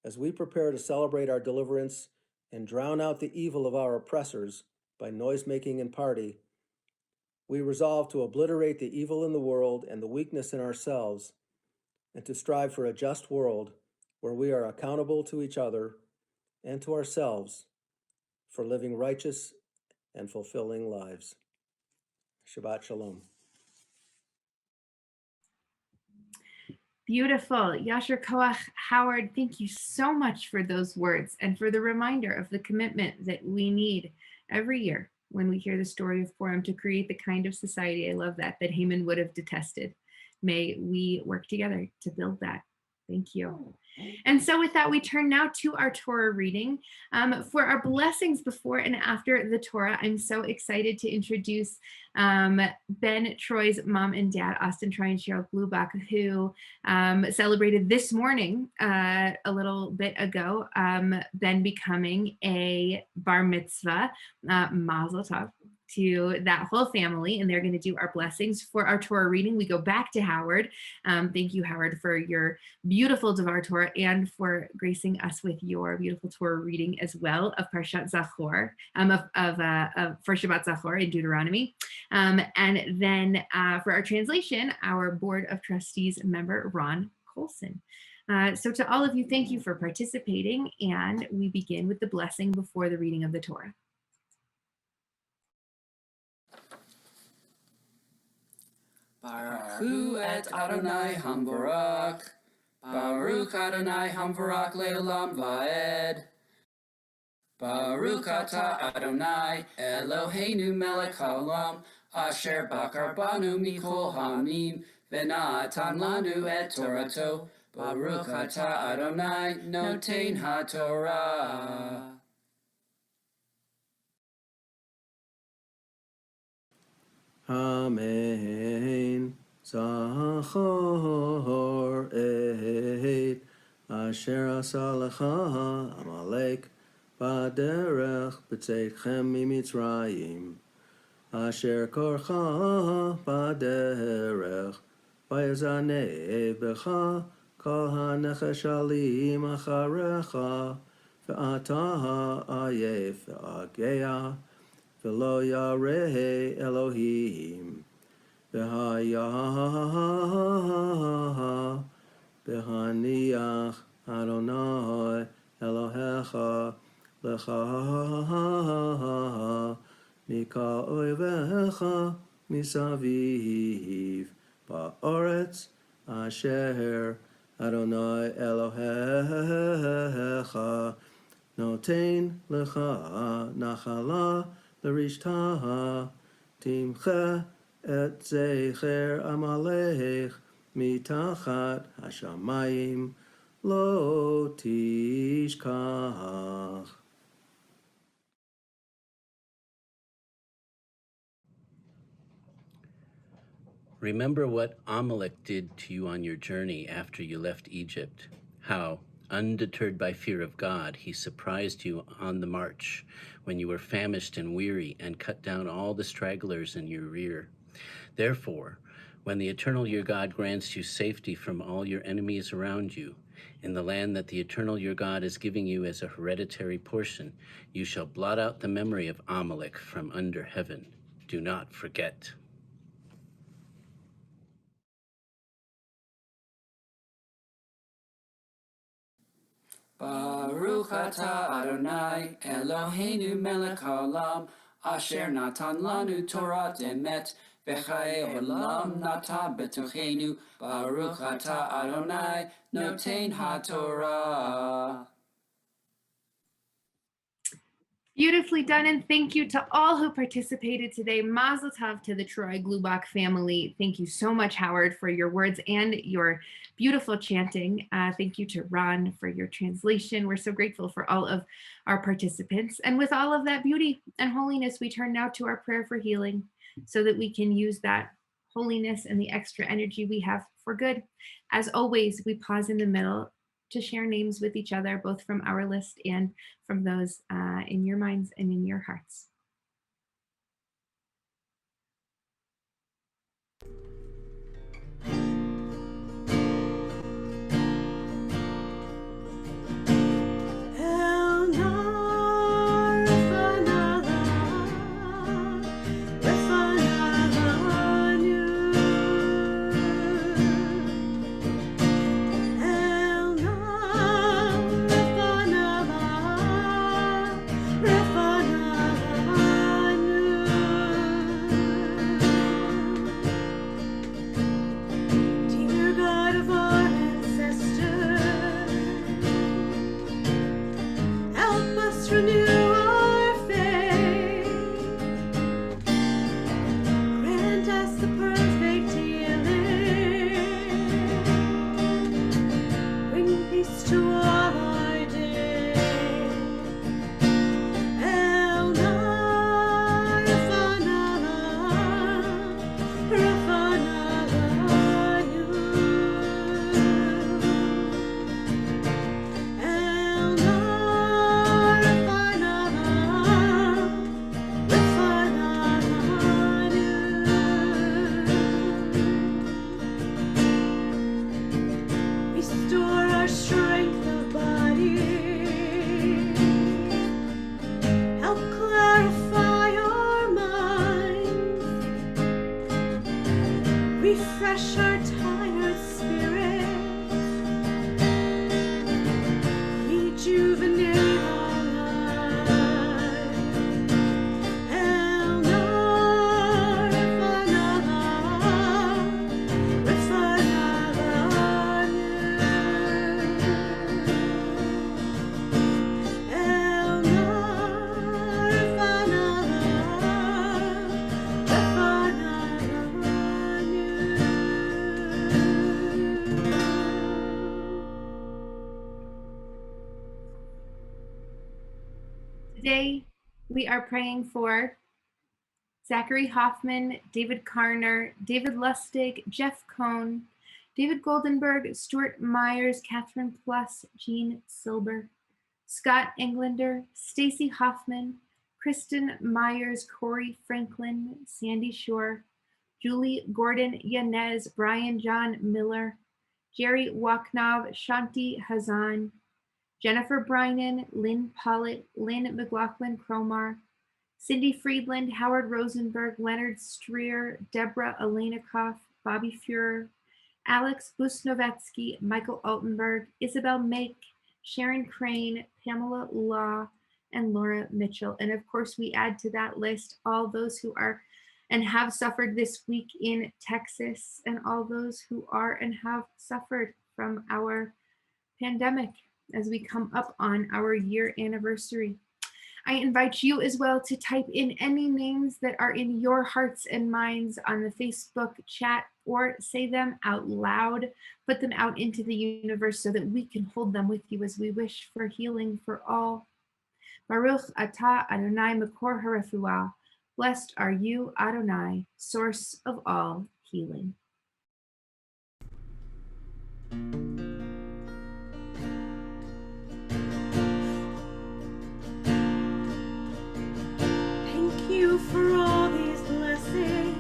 as we prepare to celebrate our deliverance and drown out the evil of our oppressors by noise-making and party, we resolve to obliterate the evil in the world and the weakness in ourselves, and to strive for a just world where we are accountable to each other and to ourselves for living righteous and fulfilling lives. Shabbat Shalom. Beautiful. Yasher Koach, Howard, thank you so much for those words and for the reminder of the commitment that we need every year when we hear the story of Purim to create the kind of society, I love that Haman would have detested. May we work together to build that. Thank you. And so with that, we turn now to our Torah reading. For our blessings before and after the Torah, I'm so excited to introduce Ben Troy's mom and dad, Austin Troy and Cheryl Glubach, who celebrated this morning, a little bit ago, Ben becoming a bar mitzvah, mazel tov to that whole family, and they're going to do our blessings. For our Torah reading, we go back to Howard. Thank you, Howard, for your beautiful Devar Torah and for gracing us with your beautiful Torah reading as well of Parashat Zachor, for Shabbat Zachor in Deuteronomy. And then for our translation, our Board of Trustees member, Ron Colson. So to all of you, thank you for participating, and we begin with the blessing before the reading of the Torah. Baruch Hu et Adonai Hamvarak. Baruch Adonai Hamvarak Le'olam Va'ed. Baruch Atah Adonai Eloheinu Melech Haolam Asher Bakar Banu Mikol Hamim V'natan Lanu et Torato. Baruch Atah Adonai Notein HaTorah. Amen. Zachor et asher asa lecha Amalek baderech b'tzeitchem mimitzrayim asher korcha baderech vayazaneh becha kol hanecheshalim acharecha ve'ata ha'ayef ve'ageya V'lo yareh Elohim, v'haniach Adonai Elohecha lecha mikal oivecha misaviv ba'oretz asher Adonai Elohecha noten lecha nachala L'rishtaha timcha et zecher Amalek mitachat hashamayim lo tishkach. Remember what Amalek did to you on your journey after you left Egypt, how, undeterred by fear of God, he surprised you on the march when you were famished and weary and cut down all the stragglers in your rear. Therefore, when the eternal your God grants you safety from all your enemies around you, in the land that the eternal your God is giving you as a hereditary portion, you shall blot out the memory of Amalek from under heaven. Do not forget. Baruch Atah Adonai Eloheinu Melech Haolam Asher Natan Lanu Torat Emet V'chaye Olam Natan B'tochenu Baruch Atah Adonai Notein HaTorah. Beautifully done, and thank you to all who participated today. Mazel tov to the Troy Glubach family. Thank you so much, Howard, for your words and your beautiful chanting. Thank you to Ron for your translation. We're so grateful for all of our participants. And with all of that beauty and holiness, we turn now to our prayer for healing so that we can use that holiness and the extra energy we have for good. As always, we pause in the middle to share names with each other, both from our list and from those in your minds and in your hearts. renew our faith. Grant us the perfect healing. Bring peace to all our days. El Nar Rafana Lanu. El Nar Rafana Lanu. Restore our strength of body. Help clarify our minds. Refresh our tired spirits. Rejuvenate our lives. El Nar Rafana Lanu. El Nar Rafana Today, we are praying for Zachary Hoffman, David Karner, David Lustig, Jeff Cohn, David Goldenberg, Stuart Myers, Catherine Plus, Jean Silber, Scott Englander, Stacy Hoffman, Kristen Myers, Corey Franklin, Sandy Shore, Julie Gordon Yanez, Brian John Miller, Jerry Waknov, Shanti Hazan, Jennifer Brynan, Lynn Pollitt, Lynn McLaughlin Cromar, Cindy Friedland, Howard Rosenberg, Leonard Streer, Deborah Alenikoff, Bobby Fuhrer, Alex Busnovetsky, Michael Altenberg, Isabel Make, Sharon Crane, Pamela Law, and Laura Mitchell. And of course, we add to that list all those who are and have suffered this week in Texas, and all those who are and have suffered from our pandemic as we come up on our year anniversary. I invite you as well to type in any names that are in your hearts and minds on the Facebook chat, or say them out loud, put them out into the universe so that we can hold them with you as we wish for healing for all. Baruch atah Adonai makor harefuah. Blessed are you, Adonai, source of all healing. Thank you for all these blessings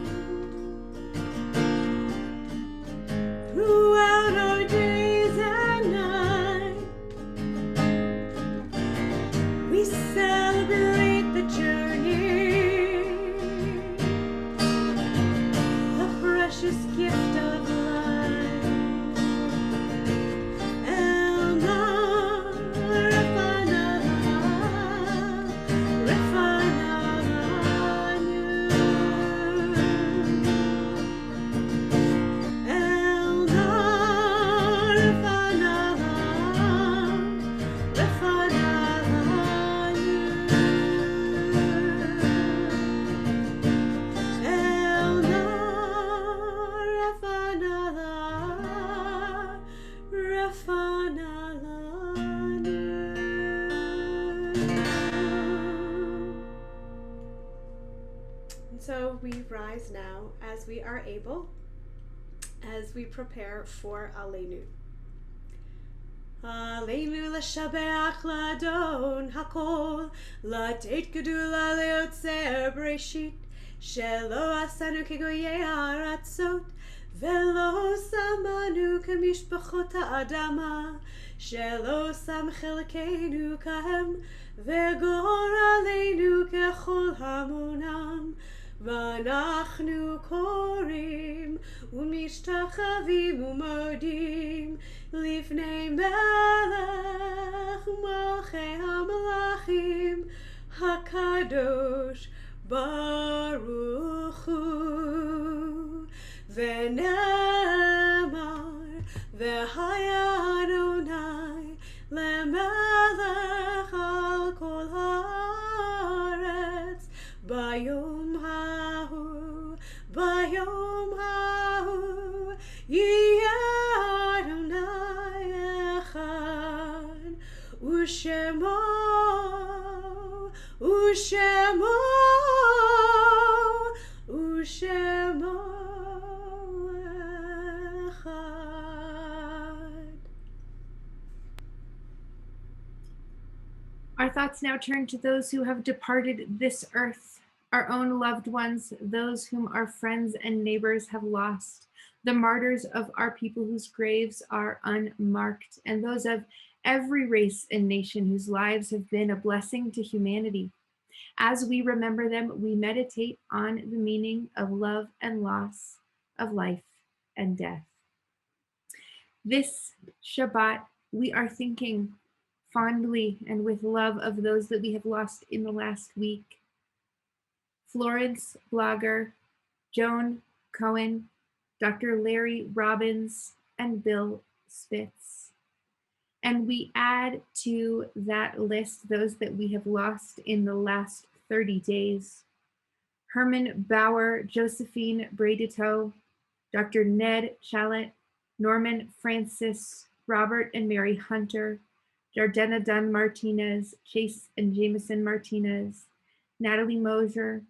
throughout our days and nights. We celebrate the journey, the precious gift of life. El Nar Rafana Lanu. El Nar Rafana Lanu. El Nar Rafana Lanu. And so we rise now as we are able, as we prepare for Aleinu. Aleinu l'shabeach l'adon hakol, לתת גדולה ליוצר בראשית, שלא עשנו כגויי הארצות, ולא שמנו כמשפחות האדמה, שלא שם חלקנו כהם, וגורלנו ככל המונם. ואנחנו קוראים ומשתחווים ומודים לפני מלך מלכי המלכים הקדוש ברוך הוא. ונאמר והיה אדוני למלך על כל Bayom hahu, yeh Adonai echad, u'shemo echad. Our thoughts now turn to those who have departed this earth, our own loved ones, those whom our friends and neighbors have lost, the martyrs of our people whose graves are unmarked, and those of every race and nation whose lives have been a blessing to humanity. As we remember them, we meditate on the meaning of love and loss, of life and death. This Shabbat, we are thinking fondly and with love of those that we have lost in the last week. Florence Blogger, Joan Cohen, Dr. Larry Robbins, and Bill Spitz. And we add to that list those that we have lost in the last 30 days. Herman Bauer, Josephine Bredito, Dr. Ned Chalet, Norman Francis, Robert and Mary Hunter, Jardena Dunn Martinez, Chase and Jameson Martinez, Natalie Mosier,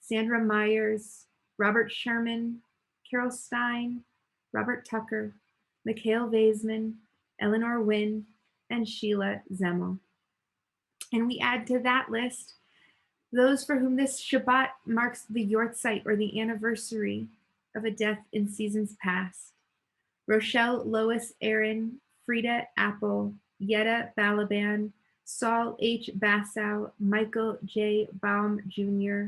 Sandra Myers, Robert Sherman, Carol Stein, Robert Tucker, Mikhail Vaisman, Eleanor Wynn, and Sheila Zemmel. And we add to that list those for whom this Shabbat marks the Yortzeit, or the anniversary of a death in seasons past. Rochelle Lois Aaron, Frida Apple, Yetta Balaban, Saul H. Bassow, Michael J. Baum Jr.,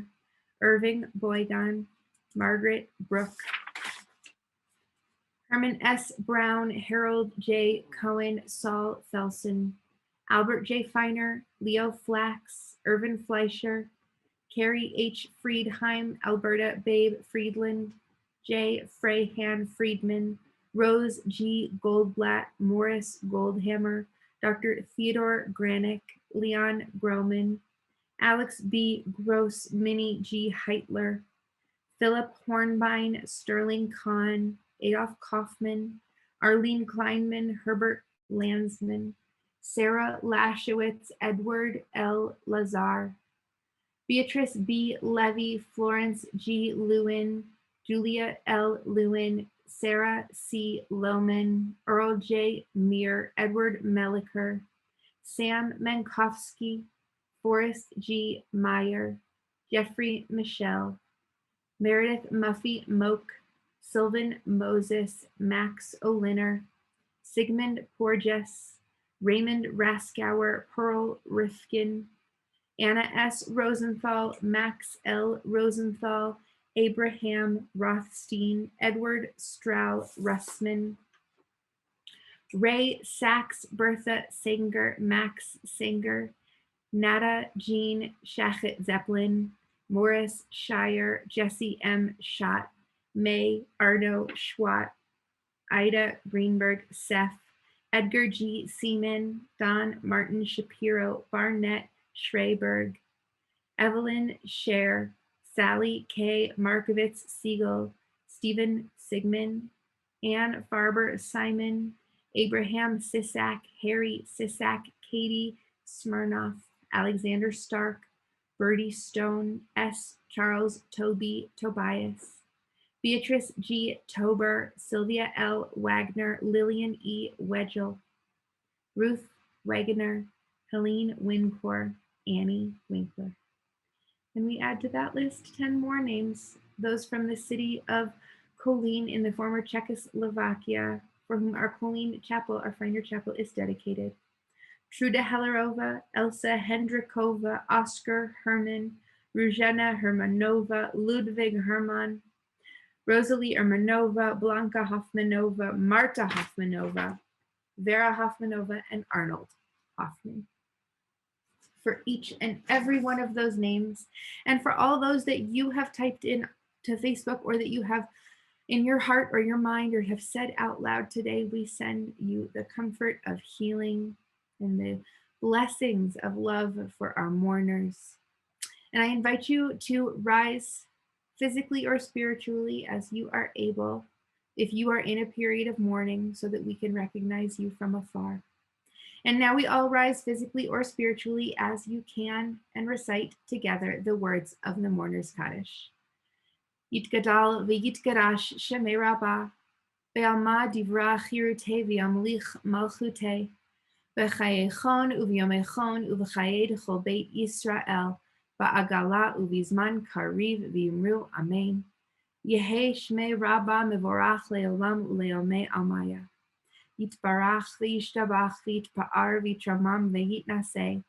Irving Boygan, Margaret Brooke, Herman S. Brown, Harold J. Cohen, Saul Felsen, Albert J. Feiner, Leo Flax, Irvin Fleischer, Carrie H. Friedheim, Alberta Babe Friedland, J. Freyhan Friedman, Rose G. Goldblatt, Morris Goldhammer, Dr. Theodore Granick, Leon Groman, Alex B. Gross, Minnie G. Heitler, Philip Hornbein, Sterling Kahn, Adolf Kaufman, Arlene Kleinman, Herbert Landsman, Sarah Lashowitz, Edward L. Lazar, Beatrice B. Levy, Florence G. Lewin, Julia L. Lewin, Sarah C. Lohman, Earl J. Meir, Edward Melliker, Sam Mankowski, Forrest G. Meyer, Jeffrey Michelle, Meredith Muffy Moak, Sylvan Moses, Max Oliner, Sigmund Porges, Raymond Raskauer, Pearl Rifkin, Anna S. Rosenthal, Max L. Rosenthal, Abraham Rothstein, Edward Strow Russman, Ray Sachs, Bertha Sanger, Max Sanger, Nada Jean Shachet Zeppelin, Morris Shire, Jesse M. Schott, May Arno Schwat, Ida Greenberg Seth, Edgar G. Seaman, Don Martin Shapiro, Barnett Schreiberg, Evelyn Scher, Sally K. Markovitz Siegel, Stephen Sigmund, Ann Farber Simon, Abraham Sisak, Harry Sisak, Katie Smirnoff, Alexander Stark, Bertie Stone, S. Charles Toby Tobias, Beatrice G. Tober, Sylvia L. Wagner, Lillian E. Wedgel, Ruth Wegener, Helene Wincor, Annie Winkler. And we add to that list 10 more names, those from the city of Kolín in the former Czechoslovakia, for whom our Kolín chapel, our Finder Chapel, is dedicated. Truda Hellerova, Elsa Hendrikova, Oscar Herman, Ruzhena Hermanova, Ludwig Hermann, Rosalie Ermanova, Blanca Hoffmanova, Marta Hoffmanova, Vera Hoffmanova, and Arnold Hoffman. For each and every one of those names, and for all those that you have typed in to Facebook or that you have in your heart or your mind or have said out loud today, we send you the comfort of healing and the blessings of love for our mourners. And I invite you to rise physically or spiritually as you are able, if you are in a period of mourning, so that we can recognize you from afar. And now we all rise physically or spiritually as you can and recite together the words of the Mourner's Kaddish. Yitgadal v'yitgarash shemei Rabba, ve'alma divra chirute v'yamlich malchute, v'chayechon u'v'yomechon u'v'chaye d'chol beit Yisrael, va'agala u'v'zman kariv v'yimru amen. Yehei shmei Rabba mevorach le'olam u'le'omei almaya. Yitbarach v'yishtabach v'yitpa'ar v'yitramam v'yitnaseh,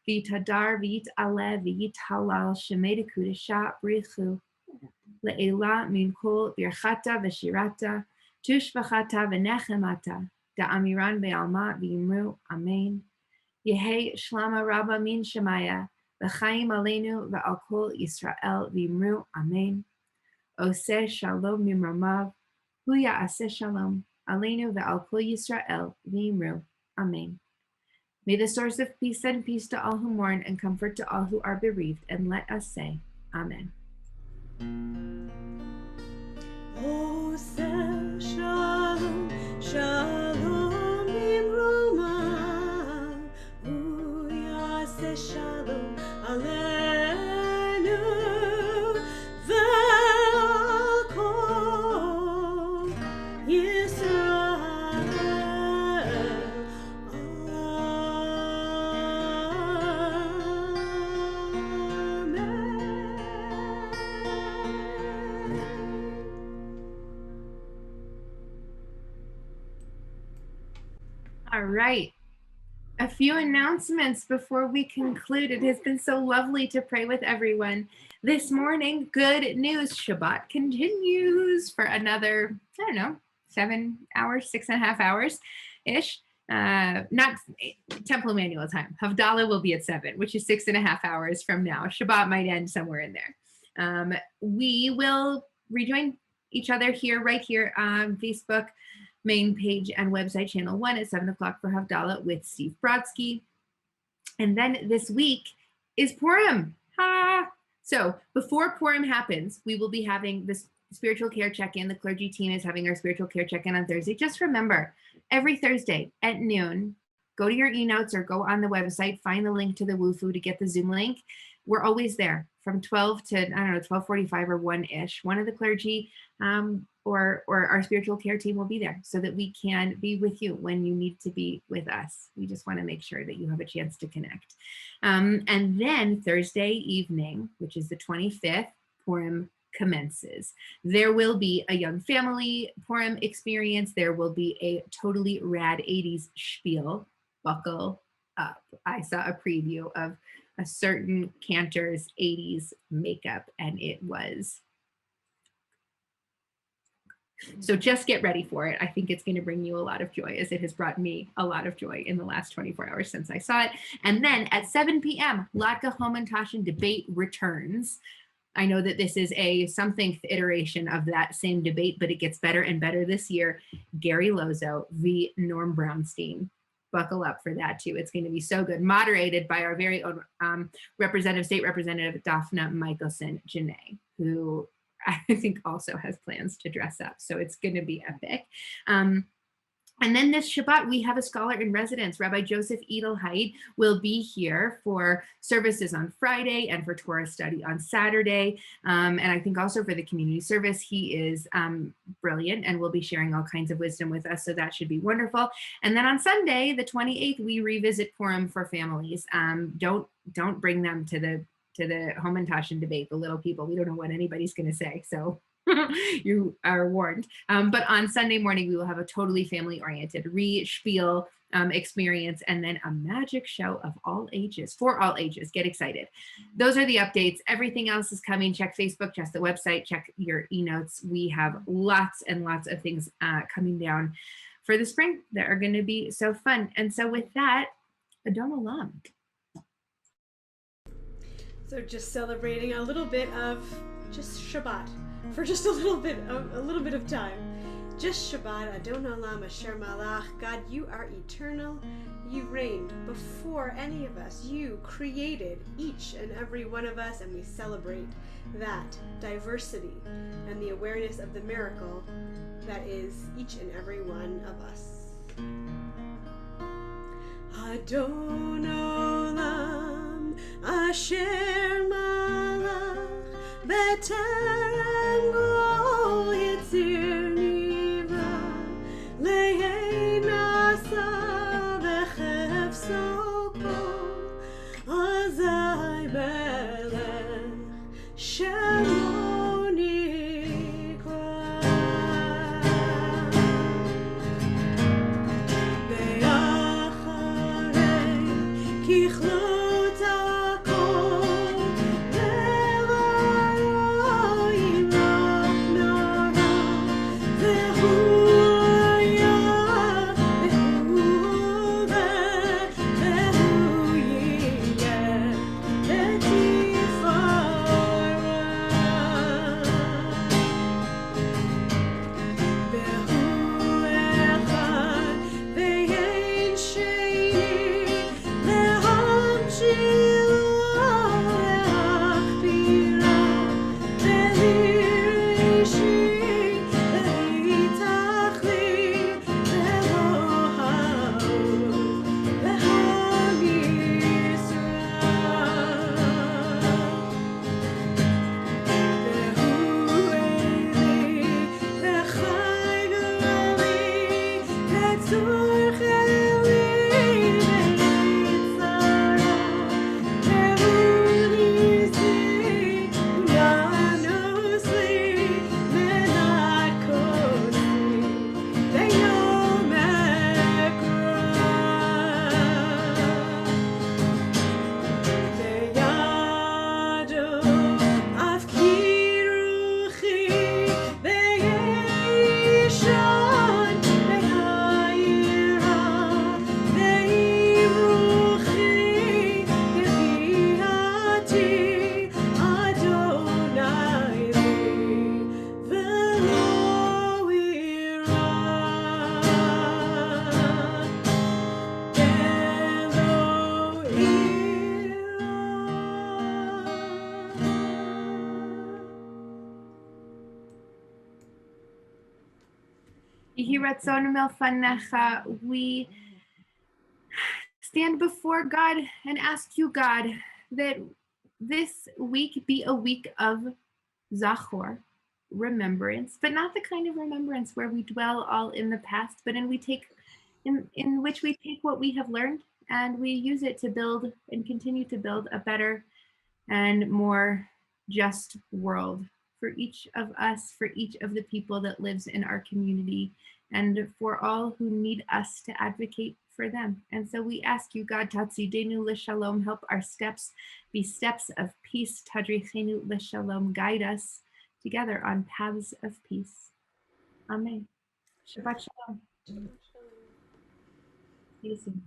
v'yitadar v'yit'aleh v'yithalal shemei dekudesha brichu, le'ela min kol birchata v'shirata, tushvachata v'nechemata, da'amiran be'alma v'yimru amen. Yehei shlama Rabba min shemaya, v'chaim aleinu v'al kol Yisrael v'yimru amen. Oseh shalom mimramav, hu ya'aseh shalom aleinu ve'al kol Yisrael v'yimru amen. May the source of peace send peace to all who mourn and comfort to all who are bereaved, and let us say amen. Oseh shalom, shalom mimramav, hu ya'aseh shalom aleinu ve'al kol Yisrael. All right. A few announcements before we conclude. It has been so lovely to pray with everyone this morning. Good news. Shabbat continues for another, 7 hours, 6.5 hours ish. Not Temple Emanuel time. Havdalah will be at 7, which is 6.5 hours from now. Shabbat might end somewhere in there. We will rejoin each other right here on Facebook main page and website channel 1 at 7 o'clock for Havdalah with Steve Brodsky. And then this week is Purim. So before Purim happens, we will be having this spiritual care check-in. The clergy team is having our spiritual care check-in on Thursday. Just remember, every Thursday at noon, go to your e-notes or go on the website, find the link to the WooFu to get the Zoom link. We're always there from 12 to, 12:45 or 1-ish. One of the clergy or our spiritual care team will be there so that we can be with you when you need to be with us. We just want to make sure that you have a chance to connect. And then Thursday evening, which is the 25th, Purim commences. There will be a young family Purim experience. There will be a totally rad 80s spiel. Buckle up. I saw a preview of a certain Cantor's 80s makeup, and it was. So just get ready for it. I think it's going to bring you a lot of joy, as it has brought me a lot of joy in the last 24 hours since I saw it. And then at 7 p.m., Latka Homentashen debate returns. I know that this is a something iteration of that same debate, but it gets better and better this year. Gary Lozo v. Norm Brownstein. Buckle up for that too. It's going to be so good. Moderated by our very own State Representative Daphna Michelson-Janae, who I think also has plans to dress up. So it's going to be epic. And then this Shabbat, we have a scholar in residence. Rabbi Joseph Edelheit will be here for services on Friday and for Torah study on Saturday. And I think also for the community service, he is brilliant and will be sharing all kinds of wisdom with us. So that should be wonderful. And then on Sunday, the 28th, we revisit Purim for families. Don't bring them to the Homentashen debate, the little people. We don't know what anybody's going to say. So you are warned. But on Sunday morning, we will have a totally family-oriented re-spiel experience, and then a magic show of all ages, for all ages. Get excited. Those are the updates. Everything else is coming. Check Facebook, check the website, check your e-notes. We have lots and lots of things coming down for the spring that are going to be so fun. And so with that, Adon Olam. So just celebrating a little bit of just Shabbat for just a little bit of time. Just Shabbat, Adon Olam Asher Malach. God, you are eternal. You reigned before any of us. You created each and every one of us, and we celebrate that diversity and the awareness of the miracle that is each and every one of us. Adon Olam Asher Malach B'terem Gol Yitzir Nivra Le'ei Nasa V'chefso Kol Azai Melech Shemo Nikra Be'acharei Kichlot HaKol Le'varoim Rach Nara Ve'hu Haya Ve'hu Oveh Ve'hu Yiyeh Le'tifara Ve'hu Echad Ve'yein Sheni Le'hamshilo Le'achbira Ve'lirishit Ve'itachlit Ve'loha'od Ve'ham Yehi ratzon milfanecha. We stand before God and ask you, God, that this week be a week of Zachor, remembrance, but not the kind of remembrance where we dwell all in the past, but in which we take what we have learned and we use it to build and continue to build a better and more just world for each of us, for each of the people that lives in our community, and for all who need us to advocate for them. And so we ask you, God, Tatzidenu l'shalom, help our steps be steps of peace. Tadrichenu l'shalom, guide us together on paths of peace. Amen. Shabbat shalom. See you soon.